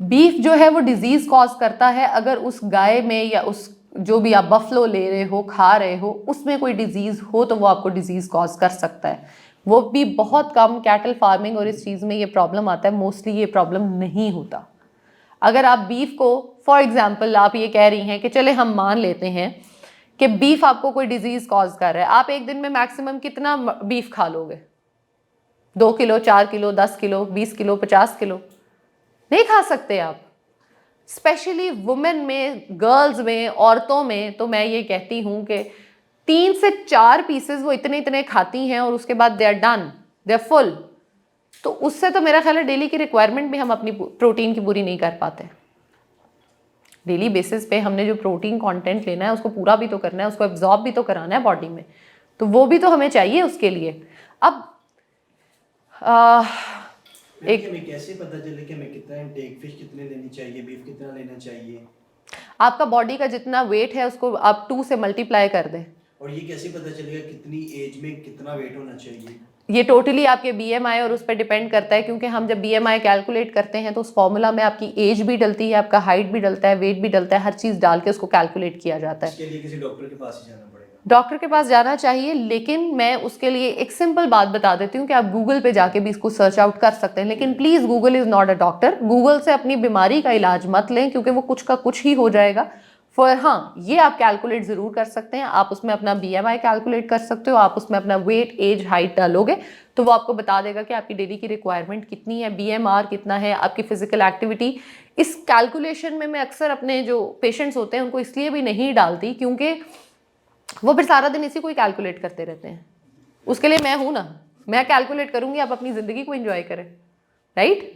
Speaker 1: बीफ जो है वो डिजीज़ कॉज करता है। अगर उस गाय में या उस जो भी आप बफलो ले रहे हो, खा रहे हो, उसमें कोई डिजीज़ हो तो वो आपको डिजीज़ कॉज कर सकता है। वो भी बहुत कम कैटल फार्मिंग और इस चीज़ में ये प्रॉब्लम आता है। मोस्टली ये प्रॉब्लम नहीं होता। अगर आप बीफ को, फॉर एग्जांपल आप ये कह रही हैं कि चले हम मान लेते हैं कि बीफ आपको कोई डिजीज़ कॉज कर रहा है, आप एक दिन में मैक्सिमम कितना बीफ खा लोगे? 2 kilo, 4 kilo, 10 kilo, 20 kilo, 50 kilo? नहीं खा सकते आप। स्पेशली वुमेन में, गर्ल्स में, औरतों में तो मैं ये कहती हूँ कि 3 से 4 पीसेस वो इतने इतने खाती हैं और उसके बाद they are done, they are full. तो उससे तो मेरा ख्याल है डेली की रिक्वायरमेंट भी हम अपनी प्रोटीन की पूरी नहीं कर पाते। डेली बेसिस पे हमने जो प्रोटीन कंटेंट लेना है उसको पूरा भी तो करना है, उसको एब्जॉर्ब भी तो कराना है बॉडी में, तो वो भी तो हमें चाहिए उसके लिए। अब
Speaker 2: एक हमें कैसे पता चले कि हमें कितना इनटेक, फिश कितने लेनी चाहिए, बीफ कितना लेना चाहिए?
Speaker 1: आपका बॉडी का जितना वेट है उसको आप 2 से मल्टीप्लाई कर दें।
Speaker 2: और ये कैसे पता चलेगा कितनी एज में कितना वेट होना चाहिए?
Speaker 1: ये टोटली आपके BMI और उस पर डिपेंड करता है, क्योंकि हम जब BMI कैलकुलेट करते हैं तो उस फॉर्मूला में आपकी एज भी डलती है, आपका हाइट भी डलता है, वेट भी डलता है, हर चीज़ डाल के उसको कैलकुलेट किया जाता है।
Speaker 2: इसके लिए किसी डॉक्टर के पास ही जाना पड़ेगा?
Speaker 1: डॉक्टर के पास जाना चाहिए, लेकिन मैं उसके लिए एक सिंपल बात बता देती हूँ कि आप गूगल पे जाके भी इसको सर्च आउट कर सकते हैं। लेकिन please, Google is not a doctor. Google से अपनी बीमारी का इलाज मत लें, क्योंकि वो कुछ का कुछ ही हो जाएगा। हाँ, ये आप कैलकुलेट ज़रूर कर सकते हैं। आप उसमें अपना BMI कैलकुलेट कर सकते हो, आप उसमें अपना वेट, एज, हाइट डालोगे तो वो आपको बता देगा कि आपकी डेली की रिक्वायरमेंट कितनी है, BMR कितना है, आपकी फिजिकल एक्टिविटी। इस कैलकुलेशन में मैं अक्सर अपने जो पेशेंट्स होते हैं उनको इसलिए भी नहीं डालती क्योंकि वो फिर सारा दिन इसी को ही कैलकुलेट करते रहते हैं। उसके लिए मैं हूँ ना, मैं कैलकुलेट करूँगी, आप अपनी ज़िंदगी को एंजॉय करें, राइट?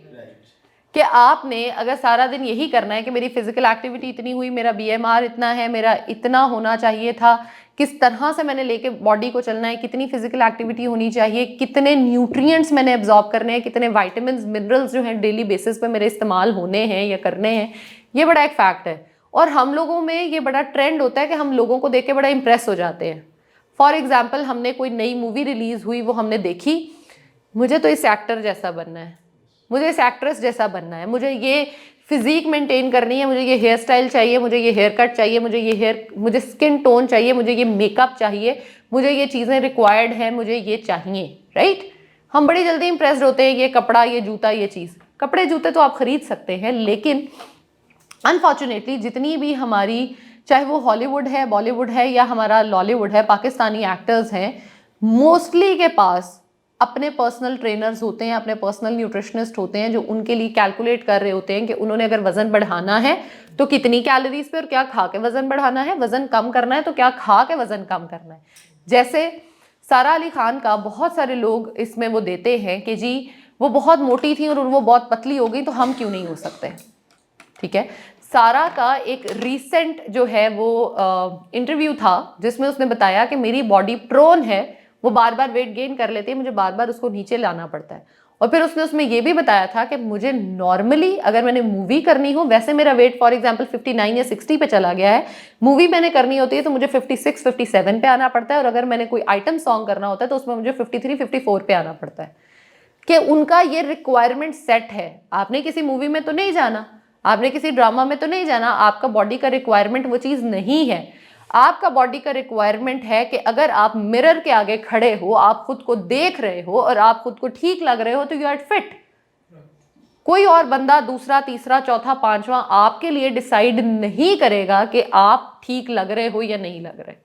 Speaker 1: कि आपने अगर सारा दिन यही करना है कि मेरी फिजिकल एक्टिविटी इतनी हुई, मेरा BMR इतना है, मेरा इतना होना चाहिए था, किस तरह से मैंने लेके बॉडी को चलना है, कितनी फिजिकल एक्टिविटी होनी चाहिए, कितने न्यूट्रिएंट्स मैंने एब्जॉर्ब करने हैं, कितने विटामिन्स, मिनरल्स जो हैं डेली बेसिस पे मेरे इस्तेमाल होने हैं या करने हैं, ये बड़ा एक फैक्ट है। और हम लोगों में ये बड़ा ट्रेंड होता है कि हम लोगों को देख के बड़ा इंप्रेस हो जाते हैं। फॉर एग्जाम्पल, हमने कोई नई मूवी रिलीज हुई, वो हमने देखी, मुझे तो इस एक्टर जैसा बनना है, मुझे इस एक्ट्रेस जैसा बनना है, मुझे ये फिजिक मेंटेन करनी है, मुझे ये हेयर स्टाइल चाहिए, मुझे ये हेयर कट चाहिए, मुझे स्किन टोन चाहिए, मुझे ये मेकअप चाहिए, मुझे ये चीज़ें रिक्वायर्ड हैं, मुझे ये चाहिए, राइट? हम बड़ी जल्दी इंप्रेस्ड होते हैं, ये कपड़ा, ये जूता, ये चीज़। कपड़े जूते तो आप खरीद सकते हैं, लेकिन अनफॉर्चुनेटली जितनी भी हमारी, चाहे वो हॉलीवुड है, बॉलीवुड है या हमारा लॉलीवुड है, पाकिस्तानी एक्टर्स हैं, मोस्टली के पास अपने पर्सनल ट्रेनर्स होते हैं, अपने पर्सनल न्यूट्रिशनिस्ट होते हैं जो उनके लिए कैलकुलेट कर रहे होते हैं कि उन्होंने अगर वजन बढ़ाना है तो कितनी कैलोरीज पे और क्या खा के वजन बढ़ाना है, वजन कम करना है तो क्या खा के वजन कम करना है। जैसे सारा अली खान का बहुत सारे लोग इसमें वो देते हैं कि जी वो बहुत मोटी थी और वो बहुत पतली हो गई तो हम क्यों नहीं हो सकते, ठीक है। सारा का एक रीसेंट जो है वो इंटरव्यू था जिसमें उसने बताया कि मेरी बॉडी प्रोन है, वो बार बार वेट गेन कर लेती है, मुझे बार बार उसको नीचे लाना पड़ता है। और फिर उसने उसमें ये भी बताया था कि मुझे नॉर्मली अगर मैंने मूवी करनी हो, वैसे मेरा वेट फॉर एग्जांपल 59 या 60 पे चला गया है, मूवी मैंने करनी होती है तो मुझे 56, 57 पे आना पड़ता है, और अगर मैंने कोई आइटम सॉन्ग करना होता है तो उसमें मुझे 53, 54 पे आना पड़ता है। कि उनका ये रिक्वायरमेंट सेट है। आपने किसी मूवी में तो नहीं जाना, आपने किसी ड्रामा में तो नहीं जाना, आपका बॉडी का रिक्वायरमेंट वो चीज़ नहीं है। आपका बॉडी का रिक्वायरमेंट है कि अगर आप मिरर के आगे खड़े हो, आप खुद को देख रहे हो और आप खुद को ठीक लग रहे हो तो यू आर फिट। कोई और बंदा दूसरा, तीसरा, चौथा, पांचवा आपके लिए डिसाइड नहीं करेगा कि आप ठीक लग रहे हो या नहीं लग रहे।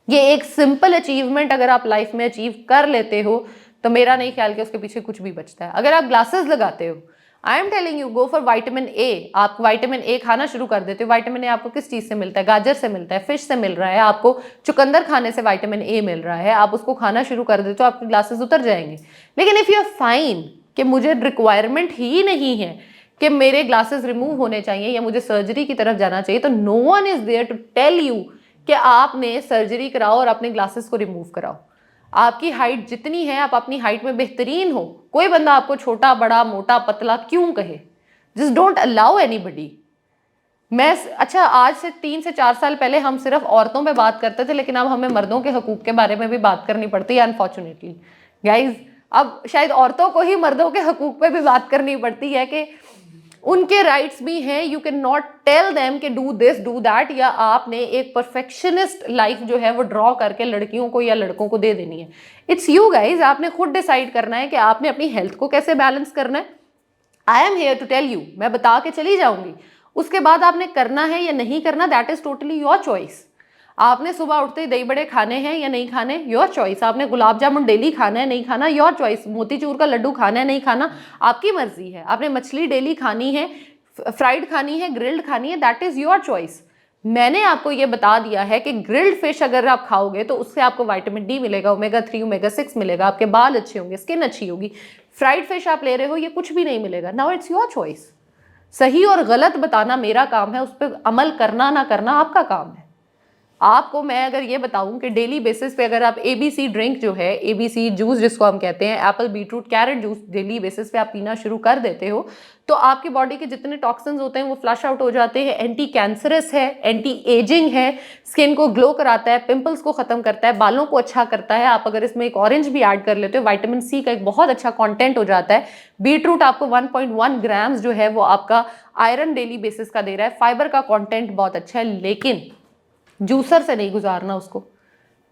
Speaker 1: ये एक सिंपल अचीवमेंट अगर आप लाइफ में अचीव कर लेते हो तो मेरा नहीं ख्याल कि उसके पीछे कुछ भी बचता है। अगर आप ग्लासेस लगाते हो, I am telling you, go for vitamin A. आप विटामिन ए खाना शुरू कर देते हो। विटामिन ए आपको किस चीज़ से मिलता है? गाजर से मिलता है, फिश से मिल रहा है, आपको चुकंदर खाने से विटामिन ए मिल रहा है, आप उसको खाना शुरू कर देते हो, आपके ग्लासेस उतर जाएंगे। लेकिन इफ़ यू आर फाइन कि मुझे रिक्वायरमेंट ही नहीं है कि मेरे ग्लासेस रिमूव होने चाहिए या मुझे सर्जरी की तरफ जाना चाहिए, तो no one is there to tell you कि आपने सर्जरी कराओ और अपने ग्लासेस को रिमूव कराओ। आपकी हाइट जितनी है, आप अपनी हाइट में बेहतरीन हो। कोई बंदा आपको छोटा, बड़ा, मोटा, पतला क्यों कहे? Just don't allow anybody. अच्छा, आज से 3 से 4 साल पहले हम सिर्फ औरतों पे बात करते थे, लेकिन अब हमें मर्दों के हकूक के बारे में भी बात करनी पड़ती है अनफॉर्चुनेटली गाइज। अब शायद औरतों को ही मर्दों के हकूक पे भी बात करनी पड़ती है कि उनके राइट्स भी हैं। You can not tell them कि डू दिस डू दैट, या आपने एक परफेक्शनिस्ट लाइफ जो है वो ड्रॉ करके लड़कियों को या लड़कों को दे देनी है। इट्स यू गाइज, आपने खुद डिसाइड करना है कि आपने अपनी हेल्थ को कैसे बैलेंस करना है। I am here to tell you, मैं बता के चली जाऊंगी, उसके बाद आपने करना है या नहीं करना, that is totally your choice. आपने सुबह उठते ही दही बड़े खाने हैं या नहीं खाने, योर चॉइस। आपने गुलाब जामुन डेली खाना है नहीं खाना, योर चॉइस। मोतीचूर का लड्डू खाना है नहीं खाना, आपकी मर्जी है। आपने मछली डेली खानी है, फ्राइड खानी है, ग्रिल्ड खानी है, दैट इज योर चॉइस। मैंने आपको ये बता दिया है कि ग्रिल्ड फिश अगर आप खाओगे तो उससे आपको विटामिन डी मिलेगा, ओमेगा 3, ओमेगा 6 मिलेगा, आपके बाल अच्छे होंगे, स्किन अच्छी होगी। फ्राइड फिश आप ले रहे हो, ये कुछ भी नहीं मिलेगा। Now it's your choice. सही और गलत बताना मेरा काम है, उस पर अमल करना ना करना आपका काम है। आपको मैं अगर ये बताऊं कि डेली बेसिस पे अगर आप ABC ड्रिंक जो है, ABC जूस जिसको हम कहते हैं, Apple, beetroot, carrot juice daily basis पे आप पीना शुरू कर देते हो तो आपकी बॉडी के जितने टॉक्सिन्स होते हैं वो फ्लश आउट हो जाते हैं। एंटी कैंसरस है, एंटी एजिंग है, स्किन को ग्लो कराता है, पिंपल्स को खत्म करता है, बालों को अच्छा करता है। आप अगर इसमें एक ऑरेंज भी ऐड कर लेते हो, विटामिन C का एक बहुत अच्छा कंटेंट हो जाता है। बीटरूट आपको 1.1 ग्राम्स जो है वो आपका आयरन डेली बेसिस का दे रहा है। फाइबर का कॉन्टेंट बहुत अच्छा है, लेकिन जूसर से नहीं गुजारना उसको।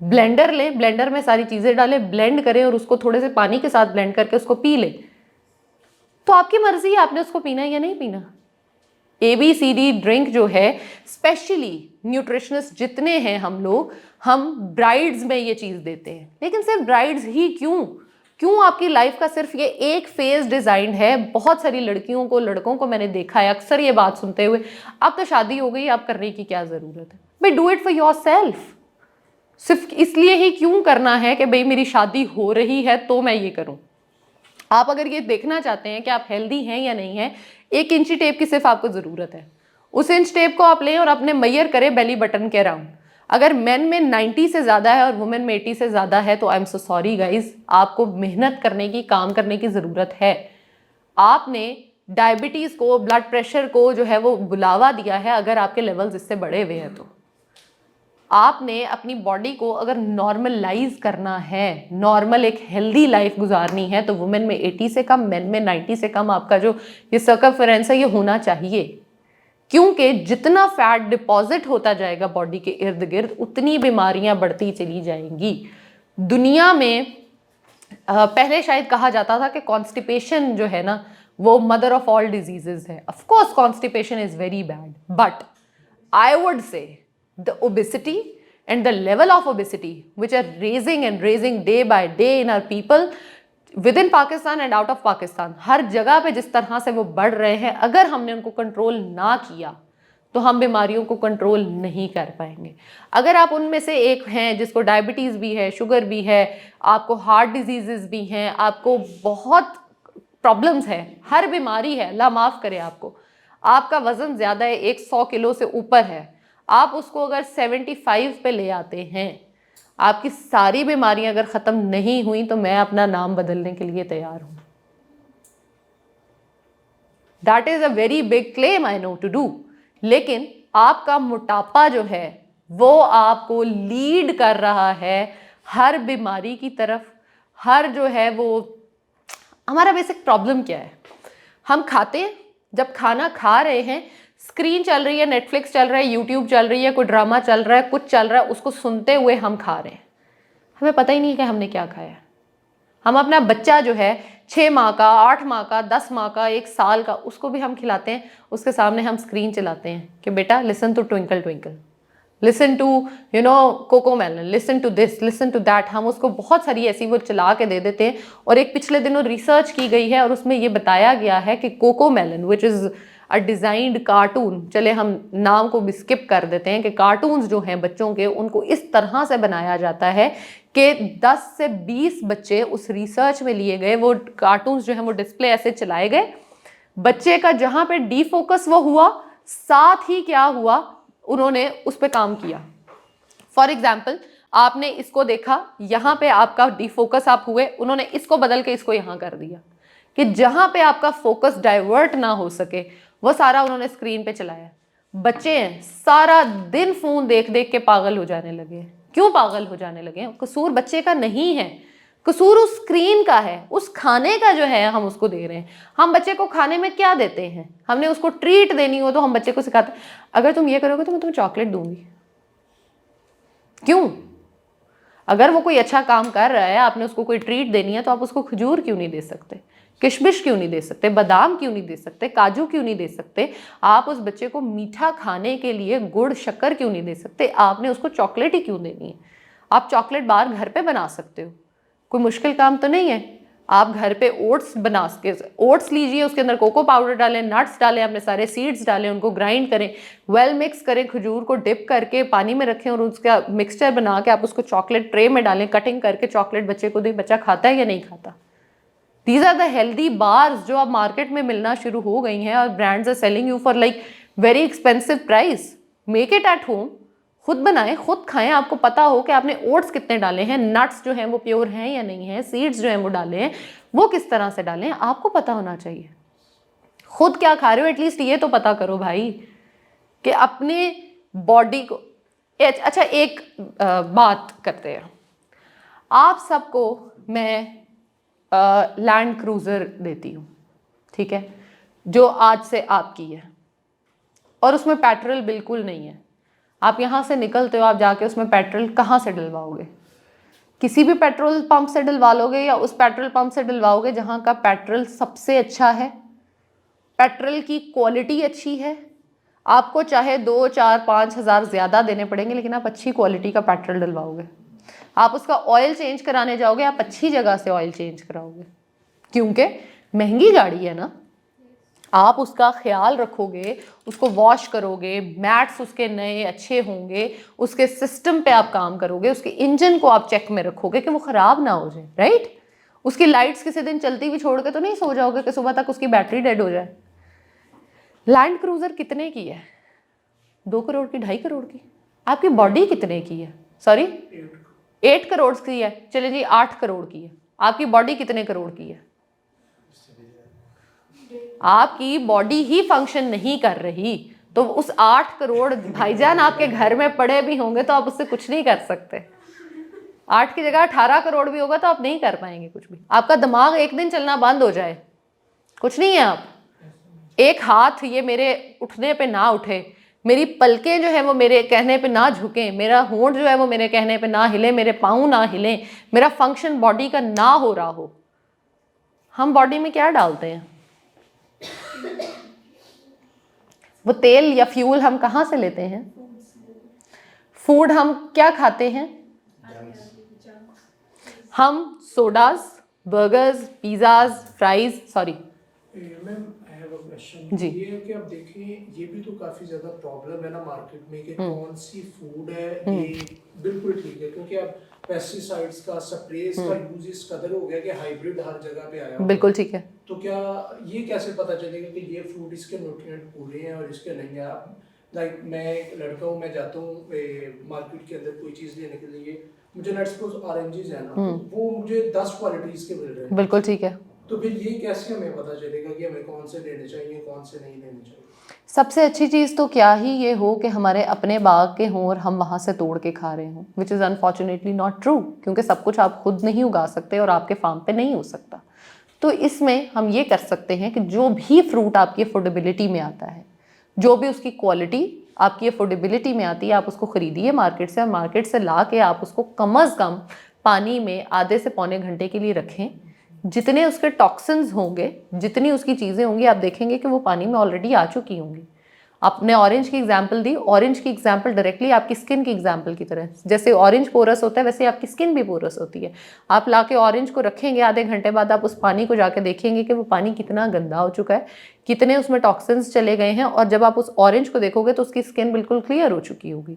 Speaker 1: ब्लेंडर लें, ब्लेंडर में सारी चीज़ें डालें, ब्लेंड करें और उसको थोड़े से पानी के साथ ब्लेंड करके उसको पी लें। तो आपकी मर्जी है आपने उसको पीना है या नहीं पीना। ABCD ड्रिंक जो है, स्पेशली न्यूट्रिशनिस्ट जितने हैं हम ब्राइड्स में ये चीज़ देते हैं। लेकिन सिर्फ ब्राइड्स ही क्यों आपकी लाइफ का सिर्फ ये एक फेज डिजाइन है? बहुत सारी लड़कियों को, लड़कों को मैंने देखा है अक्सर ये बात सुनते हुए, अब तो शादी हो गई, अब करने की क्या ज़रूरत है? भाई do it for your self. सिर्फ इसलिए ही क्यों करना है कि भाई मेरी शादी हो रही है तो मैं ये करूं? आप अगर ये देखना चाहते हैं कि आप हेल्दी हैं या नहीं हैं, 1 इंची टेप की सिर्फ आपको ज़रूरत है। उस इंच टेप को आप लें और अपने मेजर करें बेली बटन के अराउंड। अगर मेन में 90 से ज़्यादा है और वुमेन में 80 से ज़्यादा है तो I am so sorry guys, आपको मेहनत करने की, काम करने की ज़रूरत है। आपने डायबिटीज़ को, ब्लड प्रेशर को जो है वो बुलावा दिया है अगर आपके लेवल्स इससे बढ़े हुए हैं तो। आपने अपनी बॉडी को अगर नॉर्मलाइज करना है, नॉर्मल एक हेल्दी लाइफ गुजारनी है, तो वुमेन में 80 से कम, मेन में 90 से कम आपका जो ये सर्कमफेरेंस है ये होना चाहिए। क्योंकि जितना फैट डिपॉजिट होता जाएगा बॉडी के इर्द गिर्द उतनी बीमारियां बढ़ती चली जाएंगी। दुनिया में पहले शायद कहा जाता था कि कॉन्स्टिपेशन जो है ना वो मदर ऑफ ऑल डिजीजेस है। Of course constipation is very bad, but I would say the obesity and the level of obesity which are raising day by day in our people within Pakistan and out of Pakistan, हर जगह पे जिस तरह से वो बढ़ रहे हैं, अगर हमने उनको कंट्रोल ना किया तो हम बीमारियों को कंट्रोल नहीं कर पाएंगे। अगर आप उनमें से एक हैं जिसको डायबिटीज़ भी है, शुगर भी है, आपको हार्ट डिजीज़ भी हैं, आपको बहुत प्रॉब्लम्स है, हर बीमारी है, अल्लाह माफ़ करे आपका वज़न ज़्यादा है, 100 किलो से ऊपर है, आप उसको अगर 75 पे ले आते हैं, आपकी सारी बीमारियां अगर ख़त्म नहीं हुई तो मैं अपना नाम बदलने के लिए तैयार हूँ। That is a very big claim I know to do. लेकिन आपका मोटापा जो है वो आपको लीड कर रहा है हर बीमारी की तरफ। हर जो है वो हमारा बेसिक प्रॉब्लम क्या है, हम खाते हैं, जब खाना खा रहे हैं स्क्रीन चल रही है, नेटफ्लिक्स चल रहा है, यूट्यूब चल रही है, कोई ड्रामा चल रहा है, कुछ चल रहा है, उसको सुनते हुए हम खा रहे हैं, हमें पता ही नहीं कि हमने क्या खाया है। हम अपना बच्चा जो है 6 माह का, 8 माह का, 10 माह का, 1 साल का, उसको भी हम खिलाते हैं, उसके सामने हम स्क्रीन चलाते हैं कि बेटा listen to twinkle twinkle, listen to Cocomelon, listen to this, listen to that. हम उसको बहुत सारी ऐसी वो चला के दे देते हैं। और एक पिछले दिनों रिसर्च की गई है और उसमें ये बताया गया है कि CoComelon which is a designed cartoon, चले हम नाम को भी स्किप कर देते हैं, कि कार्टून्स जो हैं बच्चों के उनको इस तरह से बनाया जाता है कि 10 से 20 बच्चे उस रिसर्च में लिए गए, वो कार्टून्स जो हैं वो डिस्प्ले ऐसे चलाए गए, बच्चे का जहाँ पे डीफोकस वो हुआ, साथ ही क्या हुआ, उन्होंने उस पर काम किया। फॉर एग्जाम्पल आपने इसको देखा, यहाँ पे आपका डीफोकस आप हुए, उन्होंने इसको बदल के इसको यहाँ कर दिया कि जहाँ पे आपका फोकस डाइवर्ट ना हो सके वो सारा उन्होंने स्क्रीन पे चलाया। बच्चे हैं सारा दिन फ़ोन देख देख के पागल हो जाने लगे। क्यों पागल हो जाने लगे? कसूर बच्चे का नहीं है, कसूर उस स्क्रीन का है, उस खाने का जो है हम उसको दे रहे हैं। हम बच्चे को खाने में क्या देते हैं? हमने उसको ट्रीट देनी हो तो हम बच्चे को सिखाते हैं अगर तुम ये करोगे तो मैं तुम्हें चॉकलेट दूंगी। क्यों? अगर वो कोई अच्छा काम कर रहा है, आपने उसको कोई ट्रीट देनी है तो आप उसको खजूर क्यों नहीं दे सकते, किशमिश क्यों नहीं दे सकते, बादाम क्यों नहीं दे सकते, काजू क्यों नहीं दे सकते? आप उस बच्चे को मीठा खाने के लिए गुड़ शक्कर क्यों नहीं दे सकते? आपने उसको चॉकलेट ही क्यों देनी है? आप चॉकलेट बार घर पे बना सकते हो, कोई मुश्किल काम तो नहीं है। आप घर पे ओट्स बना के, ओट्स लीजिए, उसके अंदर कोको पाउडर डालें, नट्स डालें, अपने सारे सीड्स डालें, उनको ग्राइंड करें, वेल मिक्स करें, खजूर को डिप करके पानी में रखें और उसका मिक्सचर बना के आप उसको चॉकलेट ट्रे में डालें, कटिंग करके चॉकलेट बच्चे को दें। बच्चा खाता है या नहीं खाता? These are the healthy bars जो अब मार्केट में मिलना शुरू हो गई हैं और brands are selling you for like very expensive price. Make it at home, खुद बनाएं, खुद खाएं। आपको पता हो कि आपने ओट्स कितने डाले हैं, नट्स जो हैं वो प्योर हैं या नहीं है, सीड्स जो हैं वो डाले हैं वो किस तरह से डालें, आपको पता होना चाहिए। खुद क्या खा रहे हो एटलीस्ट ये तो पता करो भाई, कि अपने बॉडी को। अच्छा एक बात करते हैं, आप सबको मैं लैंड क्रूज़र देती हूँ, ठीक है, जो आज से आपकी है और उसमें पेट्रोल बिल्कुल नहीं है। आप यहाँ से निकलते हो, आप जाके उसमें पेट्रोल कहाँ से डलवाओगे? किसी भी पेट्रोल पंप से डलवा लोगे या उस पेट्रोल पंप से डलवाओगे जहाँ का पेट्रोल सबसे अच्छा है, पेट्रोल की क्वालिटी अच्छी है, आपको चाहे 2, 4, 5 हज़ार ज़्यादा देने पड़ेंगे, लेकिन आप अच्छी क्वालिटी का पेट्रोल डलवाओगे। आप उसका ऑयल चेंज कराने जाओगे, आप अच्छी जगह से ऑयल चेंज कराओगे, क्योंकि महंगी गाड़ी है ना। आप उसका ख्याल रखोगे, उसको वॉश करोगे, मैट्स उसके नए अच्छे होंगे, उसके सिस्टम पे आप काम करोगे, उसके इंजन को आप चेक में रखोगे कि वो ख़राब ना हो जाए, राइट। उसकी लाइट्स किसी दिन चलती हुई छोड़ के तो नहीं सो जाओगे कि सुबह तक उसकी बैटरी डेड हो जाए। लैंड क्रूज़र कितने की है? 2 करोड़ की, 2.5 करोड़ की। आपकी बॉडी कितने की है? सॉरी 8 करोड़ की है, चलिए जी 8 करोड़ की है। आपकी बॉडी कितने करोड़ की है? आपकी बॉडी ही फंक्शन नहीं कर रही, तो उस 8 करोड़ भाईजान आपके घर में पड़े भी होंगे तो आप उससे कुछ नहीं कर सकते। 8 की जगह 18 करोड़ भी होगा तो आप नहीं कर पाएंगे कुछ भी। आपका दिमाग एक दिन चलना बंद हो जाए, कुछ नहीं है आप। एक हाथ ये मेरे उठने पे ना उठे, मेरी पलकें जो है वो मेरे कहने पे ना झुकें, मेरा होंठ जो है वो मेरे कहने पे ना हिले, मेरे पाँव ना हिलें, मेरा फंक्शन बॉडी का ना हो रहा हो। हम बॉडी में क्या डालते हैं? वो तेल या फ्यूल हम कहाँ से लेते हैं? फूड हम क्या खाते हैं? हम sodas, burgers, pizzas, fries, sorry
Speaker 6: ma'am I have a question.
Speaker 1: जी।
Speaker 6: ये है कि आप देखें, ये भी तो काफी ज्यादा प्रॉब्लम है ना मार्केट में कि कौन सी फूड है ये बिल्कुल ठीक है, क्योंकि अब पेस्टिसाइड्स का, स्प्रेज का यूज इस कदर हो गया कि हाइब्रिड हर जगह पे आया हुआ है।
Speaker 1: बिल्कुल ठीक है।
Speaker 6: तो क्या ये कैसे पता चलेगा कि ये फूड इसके न्यूट्रिएंट पूरे हैं और इसके नहीं है? लाइक मैं एक लड़का हूँ, मैं जाता हूँ मार्केट के अंदर कोई चीज़ लेने के लिए, मुझे लेट्स सपोज ऑरेंजेस है ना, वो मुझे 10 क्वालिटीज के मिल रहे हैं।
Speaker 1: बिल्कुल ठीक है।
Speaker 6: तो फिर ये कैसे हमें पता चलेगा कि हमें कौन से लेने चाहिए, कौन से नहीं लेने चाहिए?
Speaker 1: सबसे अच्छी चीज़ तो क्या ही ये हो कि हमारे अपने बाग के हों और हम वहाँ से तोड़ के खा रहे हों, which is unfortunately not true, क्योंकि सब कुछ आप खुद नहीं उगा सकते और आपके फार्म पे नहीं हो सकता। तो इसमें हम ये कर सकते हैं कि जो भी फ्रूट आपकी अफोर्डेबिलिटी में आता है, जो भी उसकी क्वालिटी आपकी अफोर्डेबिलिटी में आती है, आप उसको ख़रीदिए मार्केट से, और मार्केट से ला के आप उसको कम अज़ कम पानी में आधे से पौने घंटे के लिए रखें। जितने उसके टॉक्सिन्स होंगे, जितनी उसकी चीज़ें होंगी, आप देखेंगे कि वो पानी में ऑलरेडी आ चुकी होंगी। आपने ऑरेंज की एग्जांपल दी, ऑरेंज की एग्जांपल डायरेक्टली आपकी स्किन की एग्जांपल की तरह, जैसे ऑरेंज पोरस होता है वैसे आपकी स्किन भी पोरस होती है। आप लाके ऑरेंज को रखेंगे, आधे घंटे बाद आप उस पानी को जाके देखेंगे कि वो पानी कितना गंदा हो चुका है, कितने उसमें टॉक्सिन्स चले गए हैं, और जब आप उस ऑरेंज को देखोगे तो उसकी स्किन बिल्कुल क्लियर हो चुकी होगी।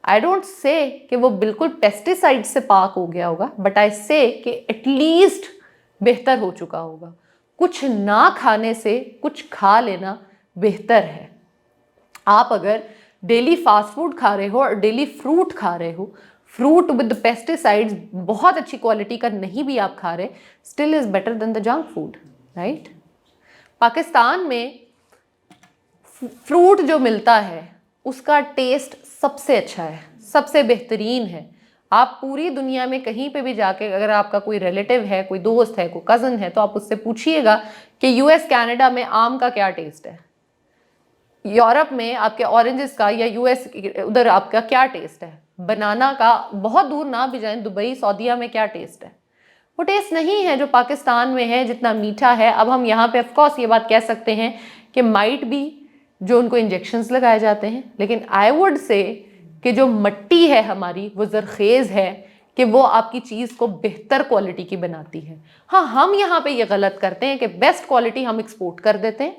Speaker 1: आई डोंट से कि वो बिल्कुल पेस्टिसाइड से पाक हो गया होगा, बट आई से कि एटलीस्ट बेहतर हो चुका होगा। कुछ ना खाने से कुछ खा लेना बेहतर है। आप अगर डेली फास्ट फूड खा रहे हो और डेली फ्रूट खा रहे हो, फ्रूट विद पेस्टिसाइड्स बहुत अच्छी क्वालिटी का नहीं भी आप खा रहे, still is better than the junk food, right. Pakistan में फ्रूट जो मिलता है उसका टेस्ट सबसे अच्छा है, सबसे बेहतरीन है। आप पूरी दुनिया में कहीं पे भी जाके, अगर आपका कोई रिलेटिव है, कोई दोस्त है, कोई कज़न है, तो आप उससे पूछिएगा कि यूएस कनाडा में आम का क्या टेस्ट है, यूरोप में आपके ऑरेंजेस का, या यूएस उधर आपका क्या टेस्ट है, बनाना का बहुत दूर ना भी जाएं, दुबई, सऊदीया में क्या टेस्ट है। वो टेस्ट नहीं है जो पाकिस्तान में है, जितना मीठा है। अब हम यहाँ पे ऑफकोर्स ये बात कह सकते हैं कि माइट भी जो उनको इंजेक्शंस लगाए जाते हैं, लेकिन आई वुड से कि जो मट्टी है हमारी वो ज़रखेज़ है कि वो आपकी चीज़ को बेहतर क्वालिटी की बनाती है। हाँ, हम यहाँ पे ये गलत करते हैं कि बेस्ट क्वालिटी हम एक्सपोर्ट कर देते हैं,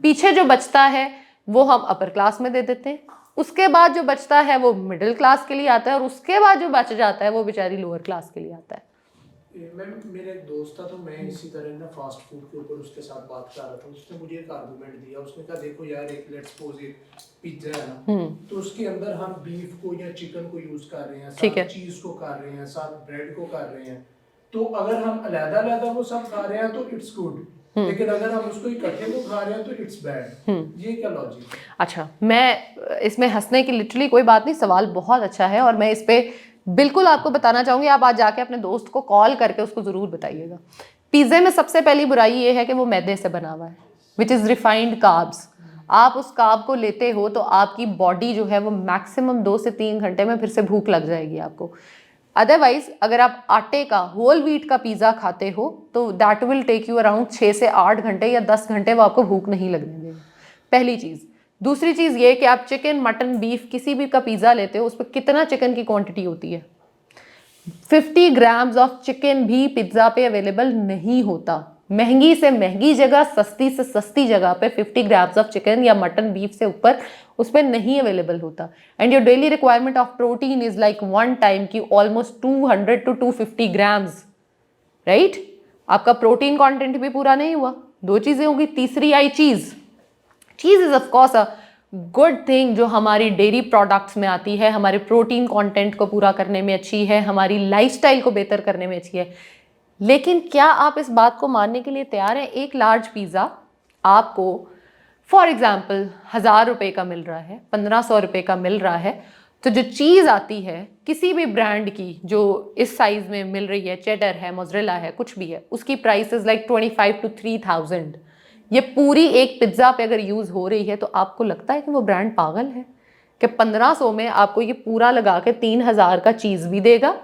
Speaker 1: पीछे जो बचता है वो हम अपर क्लास में दे देते हैं, उसके बाद जो बचता है वो मिडिल क्लास के लिए आता है, और उसके बाद जो बच जाता है वो बेचारी लोअर क्लास के लिए आता है।
Speaker 6: मैम मेरा एक दोस्त था, तो मैं इसी तरह ना फास्ट फूड के ऊपर उसके साथ बात कर रहा था। उसने मुझे एक आर्गुमेंट दिया, उसने कहा देखो यार, एक लेट्स सपोज एक पिज्जा है ना, तो उसके अंदर हम बीफ को या चिकन को यूज कर रहे हैं, साथ चीज को कर रहे हैं, साथ ब्रेड को कर रहे हैं। तो अगर हम अलग-अलग वो सब खा रहे हैं तो इट्स गुड, लेकिन अगर हम उसको इकट्ठे को खा रहे हैं तो इट्स बैड। ये क्या लॉजिक है?
Speaker 1: अच्छा, मैं इसमें हंसने की लिटरली कोई बात नहीं, सवाल बहुत अच्छा है और मैं इस पे बिल्कुल आपको बताना चाहूँगी। आप आज जाके अपने दोस्त को कॉल करके उसको ज़रूर बताइएगा। पिज़्ज़े में सबसे पहली बुराई ये है कि वो मैदे से बना हुआ है, विच इज़ रिफाइंड कार्ब्स। आप उस कार्ब को लेते हो तो आपकी बॉडी जो है वो मैक्सिमम 2 से 3 घंटे में फिर से भूख लग जाएगी आपको। अदरवाइज अगर आप आटे का, होल व्हीट का पिज़्ज़ा खाते हो तो that will take you around 6 से 8 घंटे या 10 घंटे, वो आपको भूख नहीं लगने देगा, पहली चीज़। दूसरी चीज़ ये कि आप चिकन मटन बीफ किसी भी का पिज़्ज़ा लेते हो, उस पर कितना चिकन की क्वांटिटी होती है? 50 ग्राम्स ऑफ चिकन भी पिज़्ज़ा पे अवेलेबल नहीं होता। महंगी से महंगी जगह, सस्ती से सस्ती जगह पे 50 ग्राम्स ऑफ चिकन या मटन बीफ से ऊपर उस पर नहीं अवेलेबल होता। And your daily requirement of protein is like one time की ऑलमोस्ट 200 to 250 ग्राम्स, राइट? आपका प्रोटीन कंटेंट भी पूरा नहीं हुआ। दो चीज़ें होंगी। तीसरी आई चीज़। चीज़ is of course a good thing जो हमारी डेयरी प्रोडक्ट्स में आती है, हमारे प्रोटीन कंटेंट को पूरा करने में अच्छी है, हमारी लाइफस्टाइल को बेहतर करने में अच्छी है। लेकिन क्या आप इस बात को मानने के लिए तैयार हैं? एक लार्ज पिज़्ज़ा आपको फॉर एग्जाम्पल 1000 रुपये का मिल रहा है, 1500 रुपये का मिल रहा है, तो जो चीज़ आती है किसी भी ब्रांड की जो इस साइज़ में मिल रही है, चेडर है, मोज़रेला है, कुछ भी है, उसकी प्राइस इज़ लाइक 25 to 3000। ये पूरी एक पिज़्ज़ा पे अगर यूज़ हो रही है तो आपको लगता है कि वो ब्रांड पागल है कि 1500 में आपको ये पूरा लगा के 3000 का चीज़ भी देगा,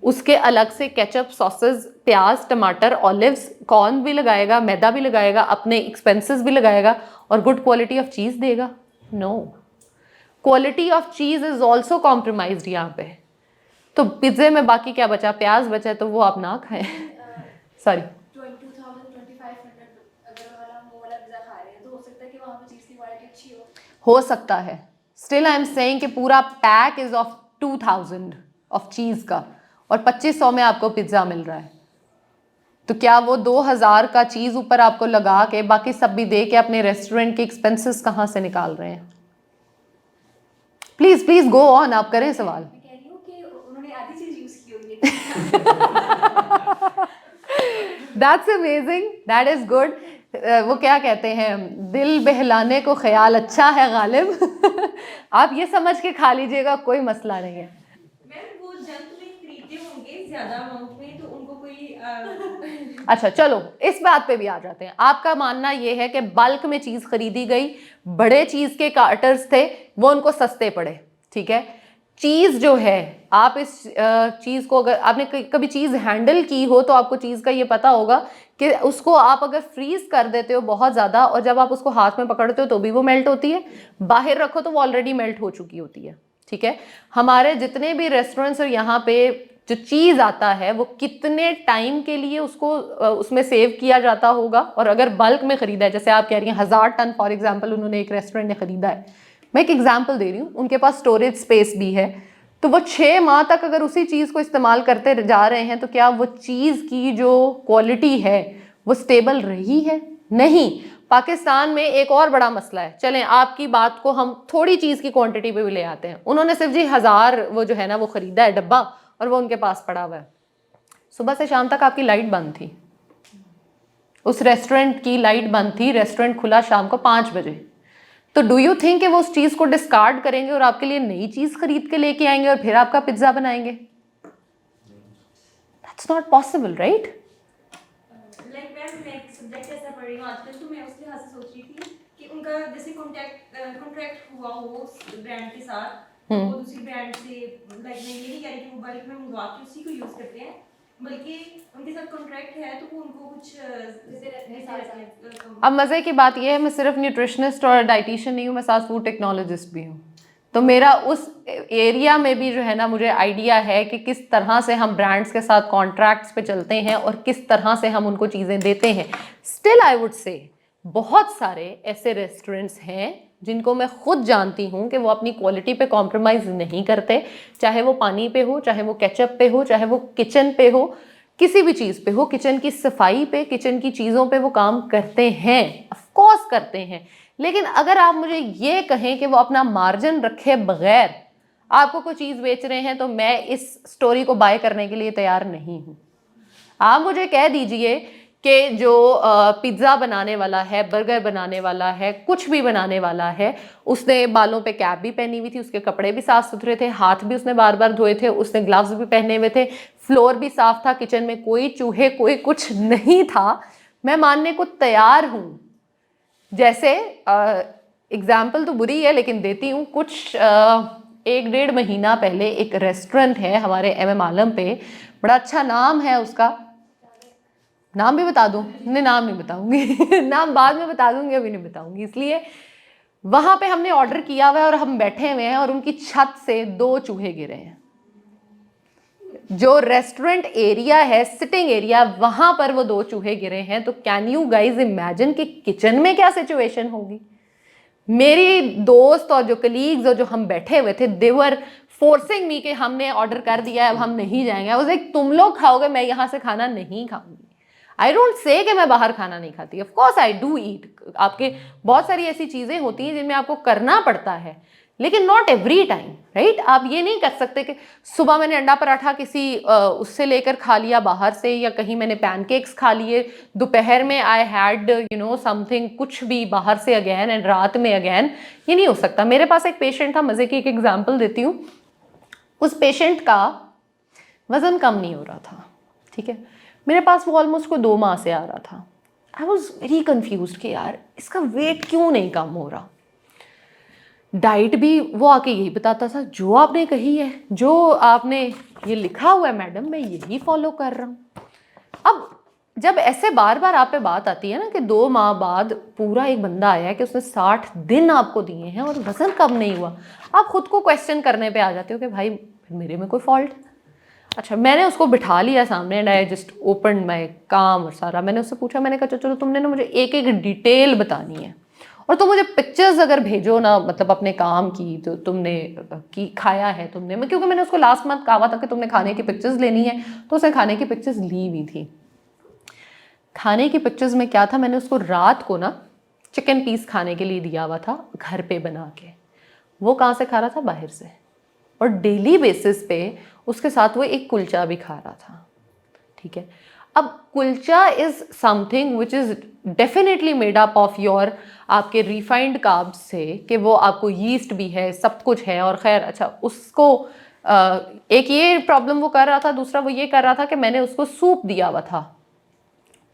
Speaker 1: उसके अलग से केचप, सॉसेस, प्याज, टमाटर, ऑलिव्स, कॉर्न भी लगाएगा, मैदा भी लगाएगा, अपने एक्सपेंसेस भी लगाएगा और गुड क्वालिटी ऑफ चीज़ देगा? No, quality of cheese is also compromised यहाँ पे। तो पिज़्ज़े में बाकी क्या बचा? प्याज बचा, तो वो आप ना खाएं। सॉरी,
Speaker 7: 2500 अगर वाला वो वाला पिज़्ज़ा खा रहे हैं तो हो सकता है कि वहाँ पे चीज़ की क्वालिटी अच्छी
Speaker 1: हो सकता है। स्टिल आई एम सेइंग कि पूरा पैक इज़ ऑफ 2000 ऑफ चीज़ का और 2500 में आपको पिज़्ज़ा मिल रहा है। तो क्या वो 2000 का चीज़ ऊपर आपको लगा के बाकी सब भी दे के अपने रेस्टोरेंट के एक्सपेंसेस कहाँ से निकाल रहे हैं? प्लीज़ प्लीज़ गो ऑन, आप करें सवाल।
Speaker 7: मैं कह रही हूँ कि उन्होंने आधी चीज़ यूज़ की होगी।
Speaker 1: That's amazing, that is good. वो क्या कहते हैं, दिल बहलाने को ख्याल अच्छा है गालिब। आप ये समझ के खा लीजिएगा, कोई मसला नहीं है।
Speaker 3: मैम वो जंक में खरीदते होंगे ज्यादा अमाउंट में, तो उनको कोई
Speaker 1: अच्छा चलो इस बात पे भी आ जाते हैं। आपका मानना ये है कि बल्क में चीज़ खरीदी गई, बड़े चीज़ के कार्टर्स थे, वो उनको सस्ते पड़े, ठीक है। चीज़ जो है, आप इस चीज़ को अगर आपने कभी चीज़ हैंडल की हो तो आपको चीज़ का ये पता होगा कि उसको आप अगर फ्रीज कर देते हो बहुत ज़्यादा और जब आप उसको हाथ में पकड़ते हो तो भी वो मेल्ट होती है, बाहर रखो तो वो ऑलरेडी मेल्ट हो चुकी होती है, ठीक है। हमारे जितने भी रेस्टोरेंट्स और यहाँ पे जो चीज़ आता है वो कितने टाइम के लिए उसको उसमें सेव किया जाता होगा। और अगर बल्क में ख़रीदा है, जैसे आप कह रही हैं 1000 टन फॉर एग्जांपल उन्होंने एक रेस्टोरेंट ने ख़रीदा है, मैं एक एग्जांपल दे रही हूँ, उनके पास स्टोरेज स्पेस भी है, तो वो 6 माह तक अगर उसी चीज़ को इस्तेमाल करते जा रहे हैं तो क्या वो चीज़ की जो क्वालिटी है वो स्टेबल रही है? नहीं। पाकिस्तान में एक और बड़ा मसला है, चलें आपकी बात को हम थोड़ी चीज़ की क्वांटिटी पे भी ले आते हैं। उन्होंने सिर्फ जी 1000 वो जो है ना वो ख़रीदा है डब्बा और वो उनके पास पड़ा हुआ है, सुबह से शाम तक आपकी लाइट बंद थी, उस रेस्टोरेंट की लाइट बंद थी, रेस्टोरेंट खुला शाम को 5 बजे, तो डू यू थिंक कि वो उस चीज़ को डिस्कार्ड करेंगे और आपके लिए नई चीज़ खरीद के लेके आएंगे और फिर आपका पिज्ज़ा बनाएंगे? That's not possible, right?
Speaker 3: Like मैं एक सब्जेक्ट ऐसा पढ़ रही हूँ आजकल, तो मैं उसके हाथ से सोच रही थी कि उनका जैसे कॉन्ट्रैक्ट हुआ हो ब्रांड के साथ, तो वो दूसरी ब्रांड से, लाइक मैं ये नहीं कह रही कि वो बल्क में मंगवा के उसी को यूज़ करते हैं, बल्कि उनके साथ कॉन्ट्रैक्ट है तो वो उनको कुछ जैसे रखते हैं।
Speaker 1: अब मज़े की बात यह है, मैं सिर्फ न्यूट्रिशनिस्ट और डाइटिशियन नहीं हूँ, मैं साथ फूड टेक्नोलॉजिस्ट भी हूँ, तो मेरा उस एरिया में भी जो है ना मुझे आइडिया है कि किस तरह से हम ब्रांड्स के साथ कॉन्ट्रैक्ट्स पे चलते हैं और किस तरह से हम उनको चीज़ें देते हैं। स्टिल आई वुड से बहुत सारे ऐसे रेस्टोरेंट्स हैं जिनको मैं खुद जानती हूँ कि वो अपनी क्वालिटी पे कॉम्प्रोमाइज़ नहीं करते, चाहे वो पानी पे हो, चाहे वो केचप पे हो, चाहे वो किचन पे हो, किसी भी चीज़ पे हो, किचन की सफाई पे, किचन की चीज़ों पे वो काम करते हैं, ऑफ कोर्स करते हैं। लेकिन अगर आप मुझे ये कहें कि वो अपना मार्जिन रखे बगैर आपको कोई चीज़ बेच रहे हैं, तो मैं इस स्टोरी को बाय करने के लिए तैयार नहीं हूँ। आप मुझे कह दीजिए कि जो पिज़्ज़ा बनाने वाला है, बर्गर बनाने वाला है, कुछ भी बनाने वाला है, उसने बालों पे कैप भी पहनी हुई थी, उसके कपड़े भी साफ़ सुथरे थे, हाथ भी उसने बार बार धोए थे, उसने ग्लव्स भी पहने हुए थे, फ्लोर भी साफ़ था, किचन में कोई चूहे कोई कुछ नहीं था, मैं मानने को तैयार हूँ। जैसे एग्जाम्पल तो बुरी है लेकिन देती हूँ, कुछ 1-1.5 महीना पहले एक रेस्टोरेंट है हमारे MM आलम पे, बड़ा अच्छा नाम है उसका, नाम भी बता दूँ? नहीं, नाम नहीं बताऊँगी। नाम बाद में बता दूँगी, अभी नहीं बताऊँगी। इसलिए वहां पे हमने ऑर्डर किया हुआ है और हम बैठे हुए हैं और उनकी छत से 2 चूहे गिरे हैं। जो रेस्टोरेंट एरिया है, सिटिंग एरिया, वहां पर वो 2 चूहे गिरे हैं। तो कैन यू गाइज इमेजिन कि किचन में क्या सिचुएशन होगी। मेरी दोस्त और जो कलीग्स और जो हम बैठे हुए थे, दे वर फोर्सिंग मी कि हमने ऑर्डर कर दिया है, अब हम नहीं जाएंगे। आई वाज लाइक तुम लोग खाओगे, मैं यहाँ से खाना नहीं खाऊंगी। आई डोंट से कि मैं बाहर खाना नहीं खाती, ऑफ कोर्स आई डू ईट। आपके बहुत सारी ऐसी चीज़ें होती हैं जिनमें आपको करना पड़ता है, लेकिन नॉट एवरी टाइम, राइट। आप ये नहीं कर सकते कि सुबह मैंने अंडा पराठा किसी उससे लेकर खा लिया बाहर से, या कहीं मैंने पैनकेक्स खा लिए, दोपहर में आई हैड समथिंग कुछ भी बाहर से अगेन, एंड रात में अगेन। ये नहीं हो सकता। मेरे पास एक पेशेंट था, मज़े की एक एग्जाम्पल देती हूँ। उस पेशेंट का वज़न कम नहीं हो रहा था, ठीक है। मेरे पास वो ऑलमोस्ट कोई 2 माह से आ रहा था। आई वॉज वेरी कन्फ्यूज कि यार इसका वेट क्यों नहीं कम हो रहा। डाइट भी वो आके यही बताता था, जो आपने कही है, जो आपने ये लिखा हुआ है मैडम, मैं यही फॉलो कर रहा हूँ। अब जब ऐसे बार बार आप पे बात आती है ना कि 2 माह बाद पूरा एक बंदा आया है कि उसने 60 दिन आपको दिए हैं और वज़न कम नहीं हुआ, आप खुद को क्वेश्चन करने पे आ जाते हो कि भाई फिर मेरे में कोई फॉल्ट। अच्छा, मैंने उसको बिठा लिया सामने and I just open my काम और सारा। मैंने उससे पूछा, मैंने कहा चलो तुमने ना मुझे एक एक डिटेल बतानी है और तुम मुझे पिक्चर्स अगर भेजो ना, मतलब अपने काम की, तो तुमने की खाया है तुमने, मैं क्योंकि मैंने उसको लास्ट मंथ कहा था कि तुमने खाने की पिक्चर्स लेनी है, तो उसने खाने की पिक्चर्स ली हुई थी। खाने की पिक्चर्स में क्या था, मैंने उसको रात को ना चिकन पीस खाने के लिए दिया हुआ था घर पे बना के। वो कहाँ से खा रहा था? बाहर से। और डेली बेसिस पे उसके साथ वो एक कुलचा भी खा रहा था, ठीक है। अब kulcha is something which is definitely made up of your आपके रिफाइंड कार्ब्स से, कि वो आपको यीस्ट भी है, सब कुछ है। और खैर अच्छा, उसको एक ये प्रॉब्लम वो कर रहा था, दूसरा वो ये कर रहा था कि मैंने उसको सूप दिया हुआ था।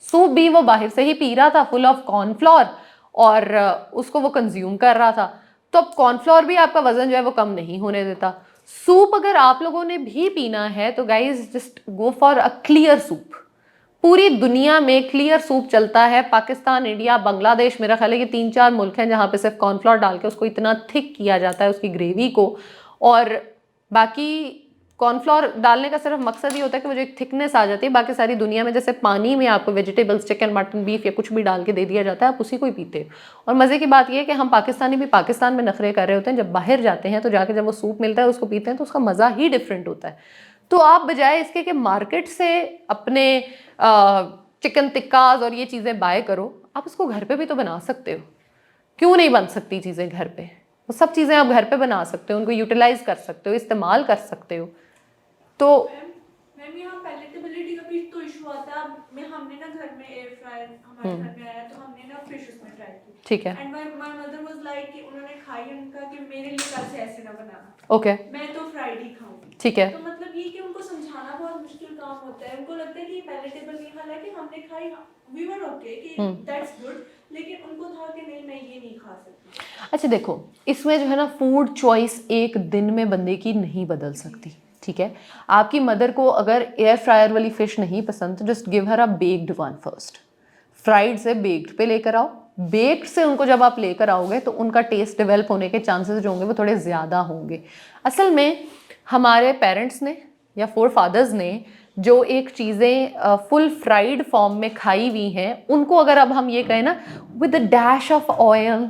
Speaker 1: सूप भी वो बाहर से ही पी रहा था, फुल ऑफ कॉर्नफ्लोर, और उसको वो कंज्यूम कर रहा था। तो अब कॉर्नफ्लोर भी आपका वजन जो है वो कम नहीं होने देता। सूप अगर आप लोगों ने भी पीना है तो guys just go for a clear soup. पूरी दुनिया में क्लियर सूप चलता है। पाकिस्तान, इंडिया, बांग्लादेश, मेरा ख्याल है कि 3-4 मुल्क हैं जहाँ पे सिर्फ कॉर्नफ्लोर डाल के उसको इतना थिक किया जाता है उसकी ग्रेवी को। और बाकी कॉर्नफ्लोर डालने का सिर्फ मकसद ही होता है कि वो जो एक थिकनेस आ जाती है। बाकी सारी दुनिया में जैसे पानी में आपको वेजिटेबल्स, चिकन, मटन, बीफ या कुछ भी डाल के दे दिया जाता है, आप उसी को ही पीते हो। और मज़े की बात यह है कि हम पाकिस्तानी भी पाकिस्तान में नखरे कर रहे होते हैं, जब बाहर जाते हैं तो जाके जब वो सूप मिलता है उसको पीते हैं तो उसका मज़ा ही डिफरेंट होता है। तो आप बजाय इसके कि मार्केट से अपने चिकन टिक्काज और ये चीज़ें बाय करो, आप उसको घर पे भी तो बना सकते हो। क्यों नहीं बन सकती चीज़ें घर पे? वो सब चीज़ें आप घर पे बना सकते हो, उनको यूटिलाइज कर सकते हो, इस्तेमाल कर सकते हो। तो
Speaker 3: मैम यहाँ पैलेटेबिलिटी का भी तो इशू आता है। अब हमने ना घर में एयर फ्रायर हमारे घर में आया, तो हमने ना फिश उसमें ट्राई की,
Speaker 1: ठीक है,
Speaker 3: and my mother was like कि उन्होंने खाई, उनका कि मेरे लिए कैसे ऐसे ना बनाना,
Speaker 1: ओके,
Speaker 3: मैं तो फ्राइड ही खाऊंगी।
Speaker 1: ठीक है।
Speaker 3: तो मतलब ये कि उनको समझाना बहुत मुश्किल काम होता है। उनको लगता है कि पैलेटेबल नहीं, हालांकि हमने खाई, वी वर ओके कि दैट्स गुड, लेकिन उनको था कि नहीं, मैं ये नहीं खा सकती।
Speaker 1: अच्छा देखो, इसमें जो है ना फूड चॉइस एक दिन में बंदे की नहीं बदल सकती, ठीक है। आपकी मदर को अगर एयर फ्रायर वाली फ़िश नहीं पसंद तो जस्ट गिव हर अ बेक्ड वन फर्स्ट। फ्राइड से बेक्ड पे लेकर आओ। बेक्ड से उनको जब आप लेकर आओगे तो उनका टेस्ट डेवलप होने के चांसेस जो होंगे वो थोड़े ज़्यादा होंगे। असल में हमारे पेरेंट्स ने या फोर फादर्स ने जो एक चीज़ें फुल फ्राइड फॉर्म में खाई हुई हैं, उनको अगर अब हम ये कहें ना with a dash of oil,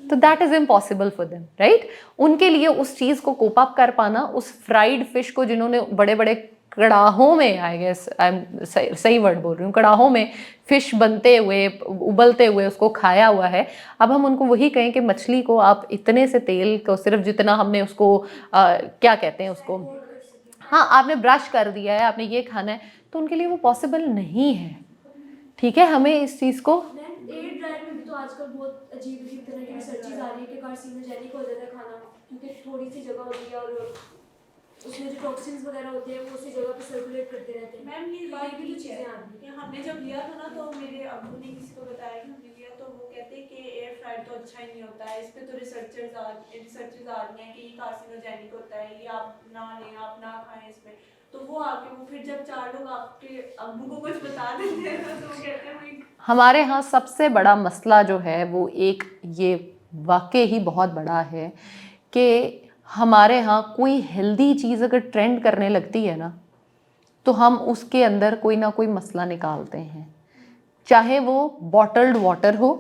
Speaker 1: तो that is impossible for them, right. उनके लिए उस चीज़ को कोप अप कर पाना, उस फ्राइड फिश को जिन्होंने बड़े बड़े कड़ाहों में, आई गेस आई एम सही वर्ड बोल रही हूँ, कड़ाहों में फिश बनते हुए, उबलते हुए उसको खाया हुआ है। अब हम उनको वही कहें कि मछली को आप इतने से तेल को सिर्फ जितना हमने उसको क्या कहते हैं उसको, हाँ आपने ब्रश कर दिया है, आपने ये खाना है, तो उनके लिए वो पॉसिबल नहीं है, ठीक है। हमें इस चीज़ को
Speaker 7: एयर ड्रायर में भी तो आजकल बहुत अजीब अजीब तरह की रिसर्चेज आ रही है कि कार्सिनोजेनिक हो जाता है खाना, क्योंकि थोड़ी सी जगह होती है और उसमें जो टॉक्सिन्स वगैरह होते हैं वो उसी जगह पे सर्कुलेट करते रहते हैं।
Speaker 3: मैम ये बात
Speaker 7: भी
Speaker 3: भी
Speaker 7: तो चीज़ें आ रही
Speaker 3: कि हमने जब लिया था ना, तो मेरे अब्बू ने किसी को बताया कि हमने लिया, तो वो कहते हैं कि एयर फ्रायर तो अच्छा ही नहीं होता है, इस पे तो रिसर्चेज आ रही हैं कि ये कार्सिनोजेनिक होता है, ये आप ना लें, आप ना खाएं इसमें। तो वो आके वो फिर जब 4 लोग आपके अब्बू को कुछ बता देते हैं तो वो कहते हैं
Speaker 1: हमारे यहाँ सबसे बड़ा मसला जो है वो एक ये वाकई ही बहुत बड़ा है कि हमारे यहाँ कोई हेल्दी चीज़ अगर ट्रेंड करने लगती है ना, तो हम उसके अंदर कोई ना कोई मसला निकालते हैं, चाहे वो बॉटल्ड वाटर हो,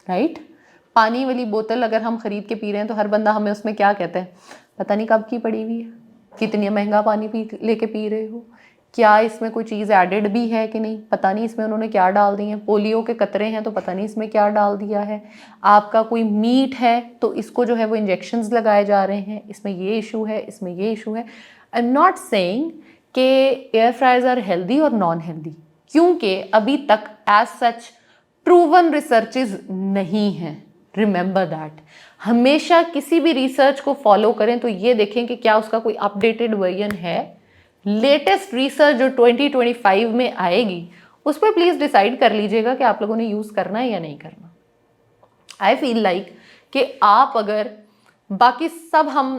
Speaker 1: राइट। पानी वाली बोतल अगर हम ख़रीद के पी रहे हैं तो हर बंदा हमें उसमें क्या कहता है, पता नहीं कब की पड़ी हुई है, कितनी महंगा पानी लेके पी रहे हो, क्या इसमें कोई चीज़ एडेड भी है कि नहीं, पता नहीं इसमें उन्होंने क्या डाल दी है, पोलियो के कतरे हैं तो पता नहीं इसमें क्या डाल दिया है, आपका कोई मीट है तो इसको जो है वो इंजेक्शंस लगाए जा रहे हैं, इसमें ये इशू है, इसमें ये इशू है। आई एम नॉट सेइंग कि एयर फ्रायर्स आर हेल्दी और नॉन हेल्दी, क्योंकि अभी तक एज सच प्रूवन रिसर्चेज नहीं हैं। रिमेंबर दैट, हमेशा किसी भी रिसर्च को फॉलो करें तो ये देखें कि क्या उसका कोई अपडेटेड वर्जन है। लेटेस्ट रिसर्च जो 2025 में आएगी उस पर प्लीज़ डिसाइड कर लीजिएगा कि आप लोगों ने यूज़ करना है या नहीं करना। आई फील लाइक कि आप अगर बाकी सब हम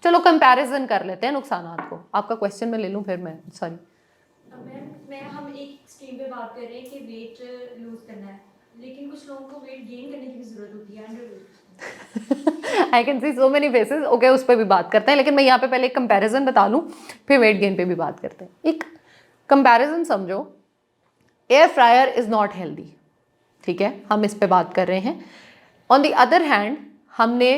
Speaker 1: चलो कंपैरिजन कर लेते हैं नुकसानात को। आपका क्वेश्चन मैं ले लूँ फिर मैं सॉरी।
Speaker 7: मैं हम एक एक्सट्रीम पे बात कर रहे हैं कि वेट लूज करना है, लेकिन कुछ लोगों को वेट गेन करने की भी जरूरत होती है under.
Speaker 1: I can see so many faces. Okay, उस पर भी बात करते हैं, लेकिन मैं यहाँ पे पहले एक कंपैरिजन बता लूँ, फिर वेट गेन पे भी बात करते हैं। एक कंपैरिजन समझो, air fryer is not healthy, ठीक है, हम इस पे बात कर रहे हैं। ऑन द अदर हैंड हमने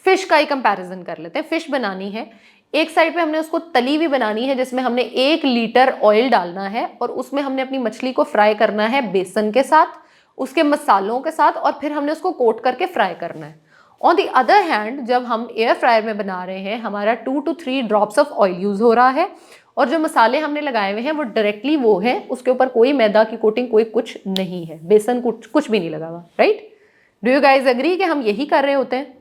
Speaker 1: फ़िश का ही कंपैरिजन कर लेते हैं। फ़िश बनानी है, एक साइड पे हमने उसको तली हुई बनानी है जिसमें हमने 1 लीटर ऑयल डालना है और उसमें हमने अपनी मछली को फ्राई करना है बेसन के साथ, उसके मसालों के साथ, और फिर हमने उसको कोट करके फ्राई करना है। ऑन द अदर हैंड जब हम एयर फ्रायर में बना रहे हैं, हमारा 2 to 3 drops of oil use हो रहा है और जो मसाले हमने लगाए हुए हैं वो डायरेक्टली वो हैं, उसके ऊपर कोई मैदा की कोटिंग, कोई कुछ नहीं है, बेसन कुछ भी नहीं लगा हुआ, right. Do you guys agree कि हम यही कर रहे होते हैं?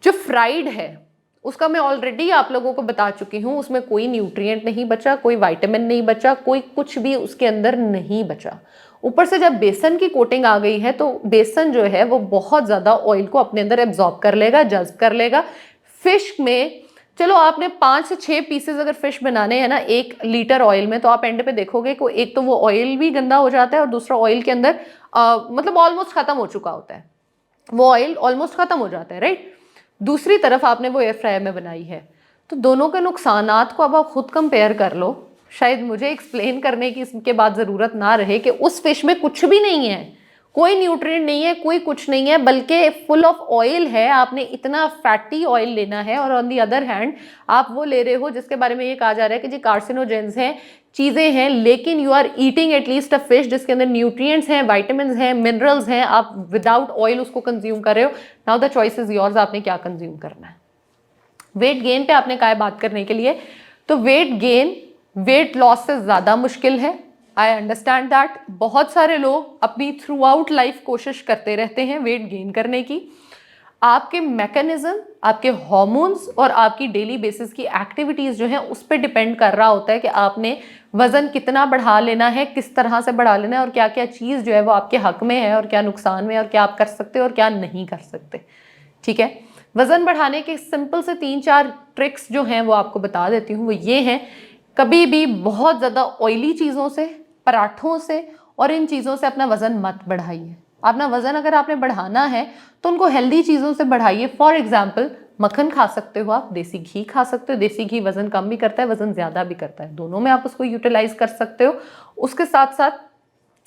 Speaker 1: जो फ्राइड है उसका मैं ऑलरेडी आप लोगों को बता चुकी हूँ, उसमें कोई न्यूट्रिएंट नहीं बचा, कोई विटामिन नहीं बचा, कोई कुछ भी उसके अंदर नहीं बचा। ऊपर से जब बेसन की कोटिंग आ गई है तो बेसन जो है वो बहुत ज़्यादा ऑयल को अपने अंदर एब्जॉर्ब कर लेगा, जज्ब कर लेगा। फिश में चलो आपने 5 से 6 पीसेज अगर फिश बनाने हैं ना 1 लीटर ऑयल में, तो आप एंड पे देखोगे कि एक तो वो ऑयल भी गंदा हो जाता है और दूसरा ऑयल के अंदर मतलब ऑलमोस्ट ख़त्म हो चुका होता है, वो ऑयल ऑलमोस्ट ख़त्म हो जाता है, राइट। दूसरी तरफ आपने वो एयर फ्रायर में बनाई है, तो दोनों के नुकसानात को अब आप खुद कंपेयर कर लो। शायद मुझे एक्सप्लेन करने की इसके बाद ज़रूरत ना रहे कि उस फिश में कुछ भी नहीं है, कोई न्यूट्रिएंट नहीं है, कोई कुछ नहीं है, बल्कि फुल ऑफ ऑयल है। आपने इतना फैटी ऑयल लेना है और ऑन दी अदर हैंड आप वो ले रहे हो जिसके बारे में ये कहा जा रहा है कि जी कार्सिनोजेंस हैं, चीज़ें हैं, लेकिन you are eating at least a fish जिसके अंदर न्यूट्रिएंट्स हैं, वाइटामिन हैं, मिनरल्स हैं, आप विदाउट ऑयल उसको कंज्यूम कर रहे हो। Now the choice is yours, आपने क्या कंज्यूम करना है। वेट गेन पे आपने कहा है बात करने के लिए, तो वेट गेन वेट लॉस से ज़्यादा मुश्किल है। I understand that. बहुत सारे लोग अपनी थ्रू आउट लाइफ कोशिश करते रहते हैं वेट गेन करने की। आपके मैकेनिज्म, आपके हार्मोन्स और आपकी डेली बेसिस की एक्टिविटीज़ जो हैं उस पर डिपेंड कर रहा होता है कि आपने वज़न कितना बढ़ा लेना है, किस तरह से बढ़ा लेना है और क्या क्या चीज़ जो है वो आपके हक में है और क्या नुकसान में है और क्या आप कर सकते हो और क्या नहीं कर सकते, ठीक है। वज़न बढ़ाने के सिंपल से 3-4 ट्रिक्स जो हैं वो आपको बता देती हूँ। वो ये हैं, कभी भी बहुत ज़्यादा ऑयली चीज़ों से, पराठों से और इन चीज़ों से अपना वज़न मत बढ़ाइए। अपना वज़न अगर आपने बढ़ाना है तो उनको हेल्दी चीज़ों से बढ़ाइए। फॉर एग्जांपल मक्खन खा सकते हो आप, देसी घी खा सकते हो। देसी घी वज़न कम भी करता है, वज़न ज़्यादा भी करता है, दोनों में आप उसको यूटिलाइज कर सकते हो। उसके साथ साथ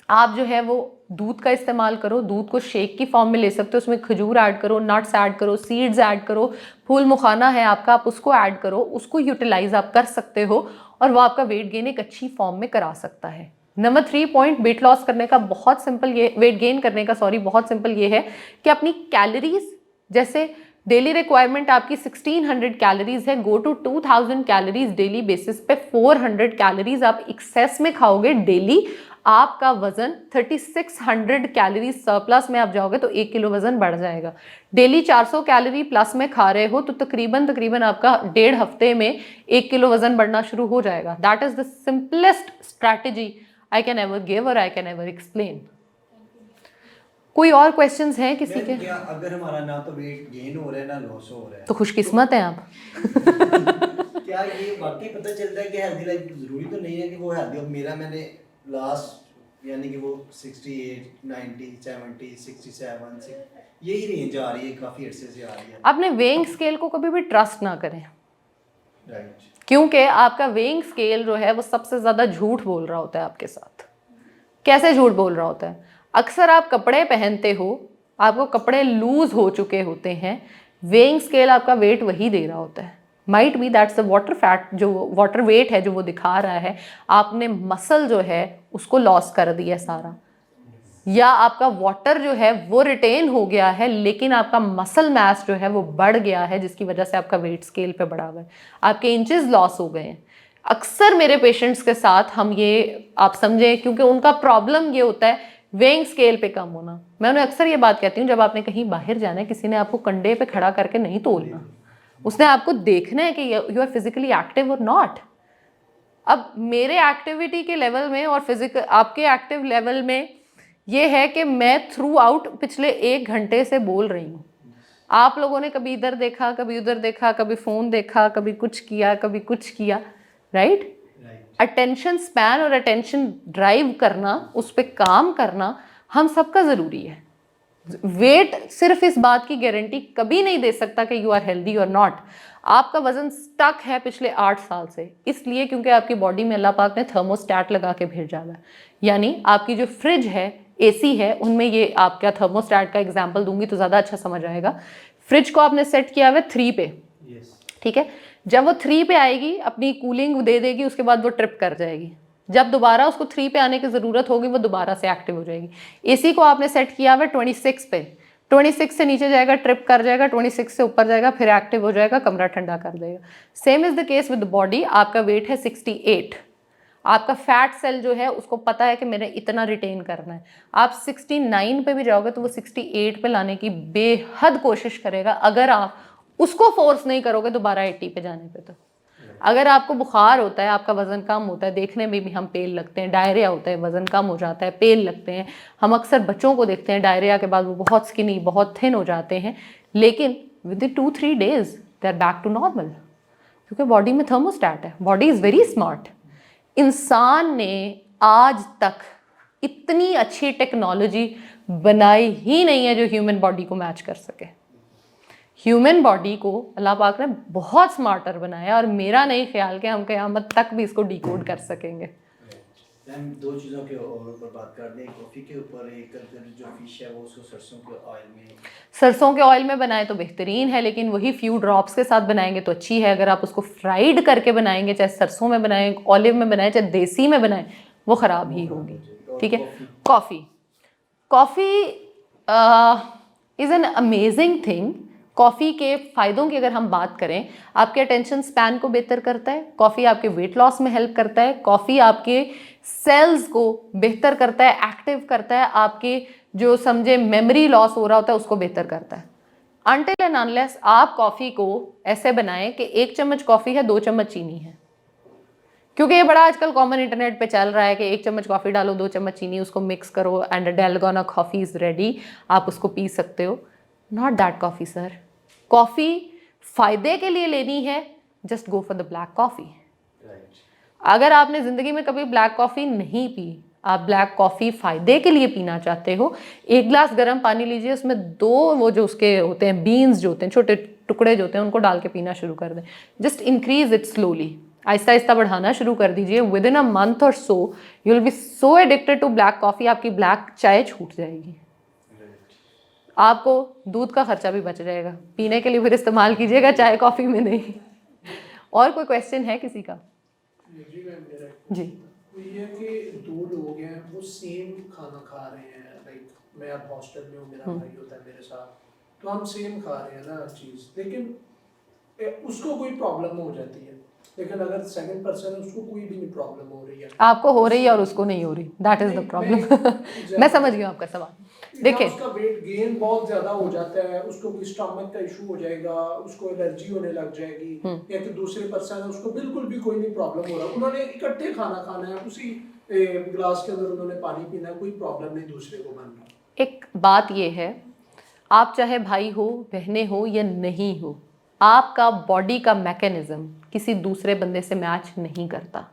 Speaker 1: आप जो है वो दूध का इस्तेमाल करो, दूध को शेक की फॉर्म में ले सकते हो, उसमें खजूर ऐड करो, नट्स ऐड करो, सीड्स ऐड करो, फूल मुखाना है आपका, आप उसको ऐड करो, उसको यूटिलाइज आप कर सकते हो और वो आपका वेट गेन एक अच्छी फॉर्म में करा सकता है। नंबर 3 पॉइंट वेट लॉस करने का बहुत सिंपल ये, वेट गेन करने का सॉरी बहुत सिंपल ये है कि अपनी कैलोरीज, जैसे डेली रिक्वायरमेंट आपकी 1600 कैलोरीज है, go to 2000 calories daily basis पे। 400 कैलोरीज आप एक्सेस में खाओगे डेली, आपका वजन 3600 कैलोरी सरप्लस में आप जाओगे तो 1 किलो वजन बढ़ जाएगा। डेली 400 कैलोरी प्लस में खा रहे हो तो तकरीबन आपका 1.5 हफ्ते में 1 किलो वजन बढ़ना शुरू हो जाएगा। That is the simplest strategy I can ever give और आई कैन एवर एक्सप्लेन। कोई और क्वेश्चंस हैं किसी के?
Speaker 2: क्या अगर हमारा ना तो वेट गेन हो रहा है ना लॉस हो रहा है
Speaker 1: तो खुशकिस्मत हैं आप।
Speaker 2: क्या ये वाकई पता चलता है कि हेल्दी लाइफ जरूरी तो नहीं है कि वो हेल्दी हो? मैंने लास्ट यानी कि वो 68, 90, 70, 67 यही रेंज आ रही है, काफी अरसे से आ रही है।
Speaker 1: आपने वेइंग स्केल को कभी भी ट्रस्ट ना करें,
Speaker 2: राइट।
Speaker 1: क्योंकि आपका वेइंग स्केल जो है वो सबसे ज़्यादा झूठ बोल रहा होता है आपके साथ। कैसे झूठ बोल रहा होता है? अक्सर आप कपड़े पहनते हो, आपको कपड़े लूज हो चुके होते हैं, वेइंग स्केल आपका वेट वही दे रहा होता है। Might be that's the water fat, जो वाटर वेट है जो वो दिखा रहा है, आपने मसल जो है उसको लॉस कर दिया सारा, या आपका वाटर जो है वो रिटेन हो गया है लेकिन आपका मसल मास जो है वो बढ़ गया है, जिसकी वजह से आपका वेट स्केल पे बढ़ा हुआ है, आपके इंचेस लॉस हो गए हैं। अक्सर मेरे पेशेंट्स के साथ हम ये, आप समझें, क्योंकि उनका प्रॉब्लम ये होता है वेइंग स्केल पे कम होना। मैं उन्हें अक्सर ये बात कहती हूँ, जब आपने कहीं बाहर जाना है, किसी ने आपको कंधे पे खड़ा करके नहीं तोलना, उसने आपको देखना है कि यू आर फिजिकली एक्टिव और नॉट। अब मेरे एक्टिविटी के लेवल में और फिजिकल आपके एक्टिव लेवल में ये है कि मैं थ्रू आउट पिछले 1 घंटे से बोल रही हूँ। आप लोगों ने कभी इधर देखा, कभी उधर देखा, कभी फ़ोन देखा, कभी कुछ किया, कभी कुछ किया, राइट? अटेंशन स्पैन और अटेंशन ड्राइव करना, उस पर काम करना हम सबका ज़रूरी है। वेट सिर्फ इस बात की गारंटी कभी नहीं दे सकता कि यू आर हेल्दी और नॉट। आपका वजन स्टक है पिछले 8 साल से, इसलिए क्योंकि आपकी बॉडी में अल्लाह पाक ने थर्मोस्टैट लगा के भेजा हुआ है। यानी आपकी जो फ्रिज है, एसी है, उनमें ये आपका थर्मोस्टैट का एग्जांपल दूंगी तो ज़्यादा अच्छा समझ आएगा। फ्रिज को आपने सेट किया हुआ है 3 पे, ठीक है? जब वो 3 पे आएगी अपनी कूलिंग दे देगी, उसके बाद वो ट्रिप कर जाएगी। जब दोबारा उसको 3 पे आने की ज़रूरत होगी वो दोबारा से एक्टिव हो जाएगी। एसी को आपने सेट किया हुआ है 26 पे, 26 से नीचे जाएगा, ट्रिप कर जाएगा, 26 से ऊपर जाएगा, फिर एक्टिव हो जाएगा, कमरा ठंडा कर देगा। Same is the case with body. आपका वेट है 68, आपका फैट सेल जो है उसको पता है कि मैंने इतना रिटेन करना है। आप 69 पे भी जाओगे तो वो 68 पे लाने की बेहद कोशिश करेगा, अगर आप उसको फोर्स नहीं करोगे दोबारा 80 पे जाने पे। तो अगर आपको बुखार होता है, आपका वज़न कम होता है, देखने में भी हम पेल लगते हैं, डायरिया होता है, वज़न कम हो जाता है, पेल लगते हैं। हम अक्सर बच्चों को देखते हैं डायरिया के बाद वो बहुत स्किनी, बहुत थिन हो जाते हैं, लेकिन within 2-3 days they are back to normal, क्योंकि बॉडी में थर्मोस्टैट है। Body is very smart. इंसान ने आज तक इतनी अच्छी टेक्नोलॉजी बनाई ही नहीं है जो ह्यूमन बॉडी को मैच कर सके। ह्यूमन बॉडी को अल्लाह पाक ने बहुत स्मार्टर बनाया, और मेरा नहीं ख्याल कि हम क़यामत तक भी इसको डिकोड कर सकेंगे।
Speaker 2: हम 2 चीज़ों के और ऊपर बात कर दें, कॉफ़ी के ऊपर। एक जो फिश है वो उसको सरसों के ऑयल में
Speaker 1: बनाए तो बेहतरीन है, लेकिन वही फ्यू ड्रॉप्स के साथ बनाएंगे तो अच्छी है। अगर आप उसको फ्राइड करके बनाएंगे, चाहे सरसों में बनाएं, ऑलिव में बनाएं, चाहे देसी में बनाएं, वो ख़राब ही होगी, ठीक है? Coffee is an amazing thing. Coffee के फ़ायदों की अगर हम बात करें, आपके अटेंशन स्पैन को बेहतर करता है, कॉफ़ी आपके वेट लॉस में हेल्प करता है, कॉफ़ी आपके सेल्स को बेहतर करता है, एक्टिव करता है, आपके जो समझे मेमोरी लॉस हो रहा होता है उसको बेहतर करता है। अनटिल एंड अनलेस आप कॉफ़ी को ऐसे बनाएं कि 1 चम्मच कॉफ़ी है, 2 चम्मच चीनी है, क्योंकि ये बड़ा आजकल कॉमन इंटरनेट पे चल रहा है कि 1 चम्मच कॉफ़ी डालो, 2 चम्मच चीनी, उसको मिक्स करो एंड डैलगोना कॉफ़ी इज़ रेडी, आप उसको पी सकते हो। Not that coffee sir. Coffee फ़ायदे के लिए लेनी है, just go for the black coffee. अगर आपने ज़िंदगी में कभी ब्लैक कॉफ़ी नहीं पी, आप ब्लैक कॉफ़ी फ़ायदे के लिए पीना चाहते हो, 1 गिलास गर्म पानी लीजिए, उसमें 2 वो जो उसके होते हैं बीन्स जो होते हैं, छोटे टुकड़े जो होते हैं, उनको डाल के पीना शुरू कर दें। Just increase it slowly, Aahista Aahista बढ़ाना शुरू कर दीजिए। विद इन अ मंथ और so you will be so addicted to black coffee, आपकी ब्लैक चाय छूट जाएगी। आपको दूध का खर्चा भी बच जाएगा, पीने के लिए फिर इस्तेमाल कीजिएगा, चाय कॉफ़ी में नहीं। और कोई क्वेश्चन है किसी का? जी।
Speaker 6: तो ये कि 2 लोग हैं, वो सेम खाना खा रहे हैं, लाइक मैं अब हॉस्टल में हूँ, मेरा भाई होता है मेरे साथ, तो हम सेम खा रहे हैं ना चीज़, लेकिन उसको कोई प्रॉब्लम हो जाती है, लेकिन अगर 2nd पर्सन है उसको कोई भी नहीं प्रॉब्लम हो रही है,
Speaker 1: आपको हो रही है और उसको नहीं हो रही, दैट इज द प्रॉब्लम। मैं समझ गया आपका सवाल। देखिए,
Speaker 6: उसका वेट गेन बहुत ज्यादा हो जाता है, उसको कोई स्टमक का इशू हो जाएगा, उसको एलर्जी होने लग जाएगी, या कि दूसरे पर्सन है उसको बिल्कुल भी कोई नहीं प्रॉब्लम हो रहा, उन्होंने इकट्ठे खाना खाना है, उसी गिलास के अंदर उन्होंने पानी पीना है, कोई प्रॉब्लम नहीं दूसरे को बन रहा।
Speaker 1: एक बात ये है, आप चाहे भाई हो, बहनें हो या नहीं हो, आपका बॉडी का मैकेनिज्म किसी दूसरे बंदे से मैच नहीं करता।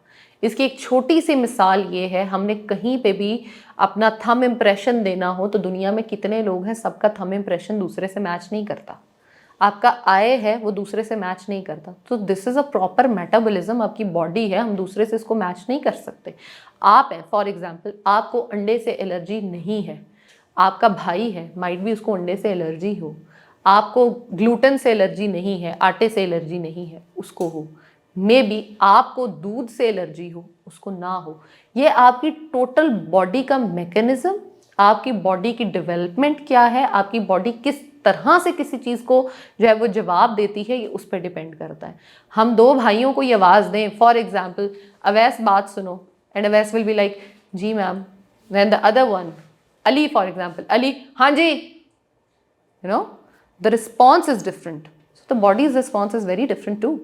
Speaker 1: इसकी एक छोटी सी मिसाल ये है, हमने कहीं पे भी अपना थंब इम्प्रेशन देना हो तो दुनिया में कितने लोग हैं, सबका थंब इम्प्रेशन दूसरे से मैच नहीं करता। आपका आय है वो दूसरे से मैच नहीं करता। तो this is a proper metabolism, आपकी बॉडी है, हम दूसरे से इसको मैच नहीं कर सकते। आप हैं फॉर एग्जांपल, आपको अंडे से एलर्जी नहीं है, आपका भाई है, माइट भी उसको अंडे से एलर्जी हो। आपको ग्लूटेन से एलर्जी नहीं है, आटे से एलर्जी नहीं है, उसको हो। मे बी आपको दूध से एलर्जी हो, उसको ना हो। ये आपकी टोटल बॉडी का मैकेनिज्म, आपकी बॉडी की डेवलपमेंट क्या है, आपकी बॉडी किस तरह से किसी चीज़ को जो है वो जवाब देती है, ये उस पर डिपेंड करता है। हम दो भाइयों को ये आवाज़ दें, फॉर एग्जाम्पल अवैस बात सुनो and Awais will be like जी ma'am, when the other one Ali for example, Ali हाँ जी, you know the response is different, so the body's response is very different too.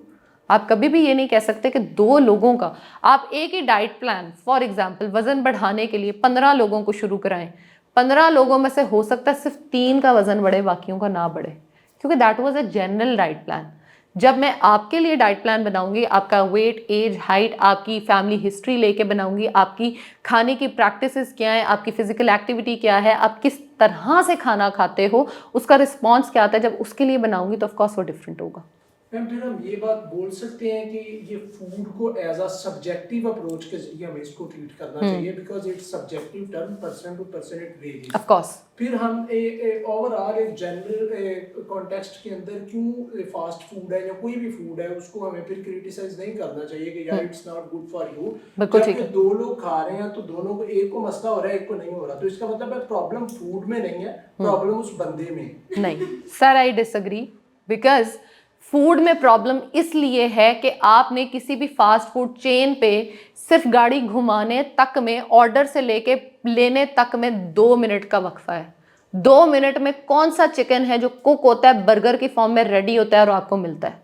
Speaker 1: आप कभी भी ये नहीं कह सकते कि दो लोगों का, आप एक ही डाइट प्लान फॉर एग्जाम्पल वजन बढ़ाने के लिए 15 लोगों को शुरू कराएं, 15 लोगों में से हो सकता है सिर्फ 3 का वजन बढ़े, बाकियों का ना बढ़े, क्योंकि that was a general diet plan. जब मैं आपके लिए डाइट प्लान बनाऊंगी, आपका वेट, एज, हाइट, आपकी फैमिली हिस्ट्री लेके बनाऊंगी, आपकी खाने की प्रैक्टिसेस क्या है, आपकी फिजिकल एक्टिविटी क्या है, आप किस तरह से खाना खाते हो, उसका रिस्पॉन्स क्या आता है, जब उसके लिए बनाऊंगी तो ऑफकोर्स वो डिफरेंट होगा।
Speaker 6: मैम फिर हम ये बात बोल सकते हैं कि ये फूड को एज अ सब्जेक्टिव अप्रोच के जरिए हमें इसको ट्रीट करना चाहिए, because it's subjective term, person to person it varies.
Speaker 1: Of course
Speaker 6: फिर हम ओवरऑल एक जनरल कॉन्टेक्स्ट के अंदर क्यों फास्ट फूड है या कोई भी फूड है उसको हमें फिर क्रिटिसाइज नहीं करना चाहिए कि यार it's not good for you.
Speaker 1: बिल्कुल ठीक
Speaker 6: जबकि
Speaker 1: है।
Speaker 6: दो लोग खा रहे हैं तो दोनों को, एक को मसला हो रहा है एक को नहीं हो रहा, तो इसका मतलब है प्रॉब्लम फूड में नहीं है, प्रॉब्लम उस बंदे में।
Speaker 1: नहीं sir, I disagree, because food में प्रॉब्लम इसलिए है कि आपने किसी भी फास्ट फूड चेन पे सिर्फ गाड़ी घुमाने तक में, ऑर्डर से लेके लेने तक में 2 मिनट का वक्फा है। 2 मिनट में कौन सा चिकन है जो कुक होता है, बर्गर की फॉर्म में रेडी होता है और आपको मिलता है?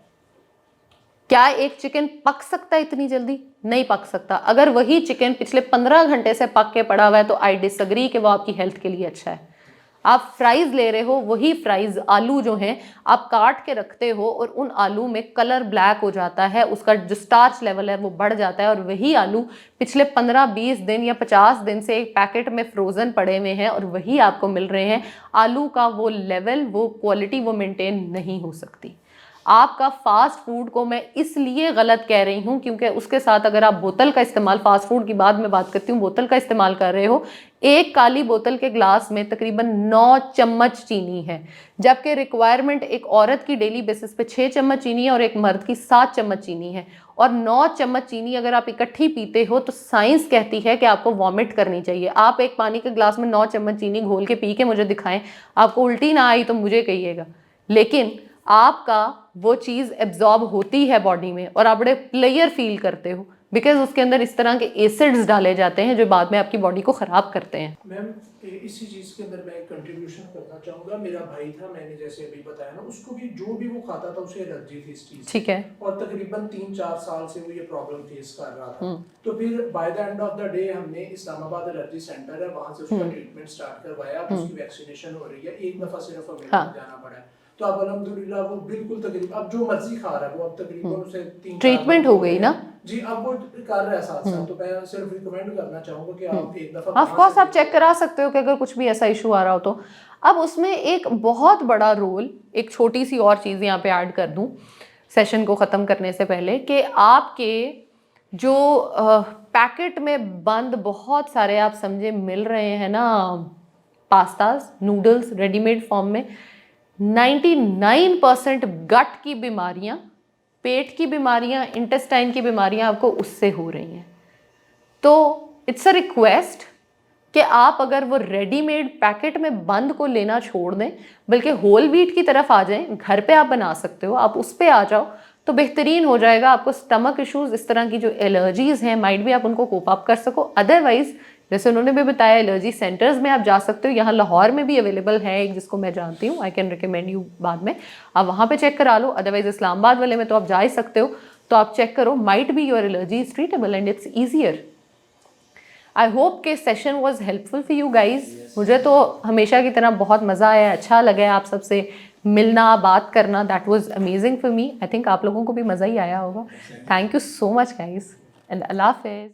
Speaker 1: क्या एक चिकन पक सकता है इतनी जल्दी? नहीं पक सकता। अगर वही चिकन पिछले 15 घंटे से पक के पड़ा हुआ है तो आई डिसएग्री कि वो आपकी हेल्थ के लिए अच्छा है। आप फ्राइज ले रहे हो, वही फ्राइज आलू जो हैं आप काट के रखते हो और उन आलू में कलर ब्लैक हो जाता है, उसका जो स्टार्च लेवल है वो बढ़ जाता है, और वही आलू पिछले 15-20 दिन या 50 दिन से एक पैकेट में फ्रोज़न पड़े हुए हैं और वही आपको मिल रहे हैं। आलू का वो लेवल, वो क्वालिटी वो मेंटेन नहीं हो सकती। आपका फास्ट फूड को मैं इसलिए गलत कह रही हूँ क्योंकि उसके साथ अगर आप बोतल का इस्तेमाल, फास्ट फूड की बाद में बात करती हूँ, बोतल का इस्तेमाल कर रहे हो, एक काली बोतल के ग्लास में तकरीबन 9 चम्मच चीनी है, जबकि रिक्वायरमेंट एक औरत की डेली बेसिस पे 6 चम्मच चीनी है और एक मर्द की 7 चम्मच चीनी है। और 9 चम्मच चीनी अगर आप इकट्ठी पीते हो तो साइंस कहती है कि आपको वॉमिट करनी चाहिए। आप एक पानी के ग्लास में 9 चम्मच चीनी घोल के पी के मुझे दिखाएं, आपको उल्टी ना आई तो मुझे कहिएगा, लेकिन आपका वो चीज़ एब्जॉर्ब होती है बॉडी में और आप बड़े क्लियर फील करते हो, बिकॉज उसके अंदर इस तरह के एसिड्स डाले जाते हैं जो बाद में आपकी बॉडी को ख़राब करते हैं।
Speaker 6: मैम इसी चीज़ के अंदर मैं एक कंट्रीब्यूशन करना चाहूँगा। मेरा भाई था, मैंने जैसे अभी बताया ना, उसको भी जो भी वो खाता था उसे एलर्जी थी इस चीज़।
Speaker 1: ठीक है।
Speaker 6: और तकरीबन 3-4 साल से वो ये प्रॉब्लम फेस कर रहा था। तो फिर by the end of the day हमने इस्लामाबाद एलर्जी सेंटर है, वहाँ से उसका ट्रीटमेंट स्टार्ट करवाया। अब उसकी वैक्सीनेशन हो रही है, एक दफ़ा सिर्फ हमें जाना पड़ा है। तो अब अल्हम्दुलिल्लाह वो बिल्कुल तकरीबन अब जो मर्जी खा रहा है वो, अब तकरीबन उसे 3-4
Speaker 1: ट्रीटमेंट हो गई ना
Speaker 6: जी, अब वो कर रहा है साथ-साथ। तो मैं सिर्फ रिकमेंड करना चाहूँगा कि आप एक दफ़ा
Speaker 1: ऑफ कोर्स आप चेक करा सकते हो कि अगर कुछ भी ऐसा इशू आ रहा हो तो। अब उसमें एक बहुत बड़ा रोल, एक छोटी सी और चीज़ यहाँ पे ऐड कर दूँ सेशन को ख़त्म करने से पहले, कि आपके जो पैकेट में बंद बहुत सारे आप समझे मिल रहे हैं ना पास्ताज, नूडल्स रेडीमेड फॉर्म में, 99% गट की बीमारियां, पेट की बीमारियां, इंटेस्टाइन की बीमारियां आपको उससे हो रही हैं। तो इट्स अ रिक्वेस्ट कि आप अगर वो रेडीमेड पैकेट में बंद को लेना छोड़ दें, बल्कि होल व्हीट की तरफ आ जाएं, घर पे आप बना सकते हो, आप उस पे आ जाओ तो बेहतरीन हो जाएगा। आपको स्टमक इश्यूज़, इस तरह की जो एलर्जीज़ हैं, माइट भी आप उनको कोप अप कर सको। अदरवाइज़ जैसे उन्होंने भी बताया, एलर्जी सेंटर्स में आप जा सकते हो, यहाँ लाहौर में भी अवेलेबल है एक जिसको मैं जानती हूँ, आई कैन रिकमेंड यू, बाद में आप वहाँ पे चेक करा लो। अदरवाइज इस्लामाबाद वाले में तो आप जा ही सकते हो, तो आप चेक करो, might be your allergy is treatable and it's easier. I hope के session was helpful for you guys. मुझे तो हमेशा की तरह बहुत मज़ा आया, अच्छा लगा आप सबसे मिलना, बात करना, that was amazing for me. I think आप लोगों को भी मज़ा ही आया होगा। Thank you so much guys. And अल्लाह हाफिज़।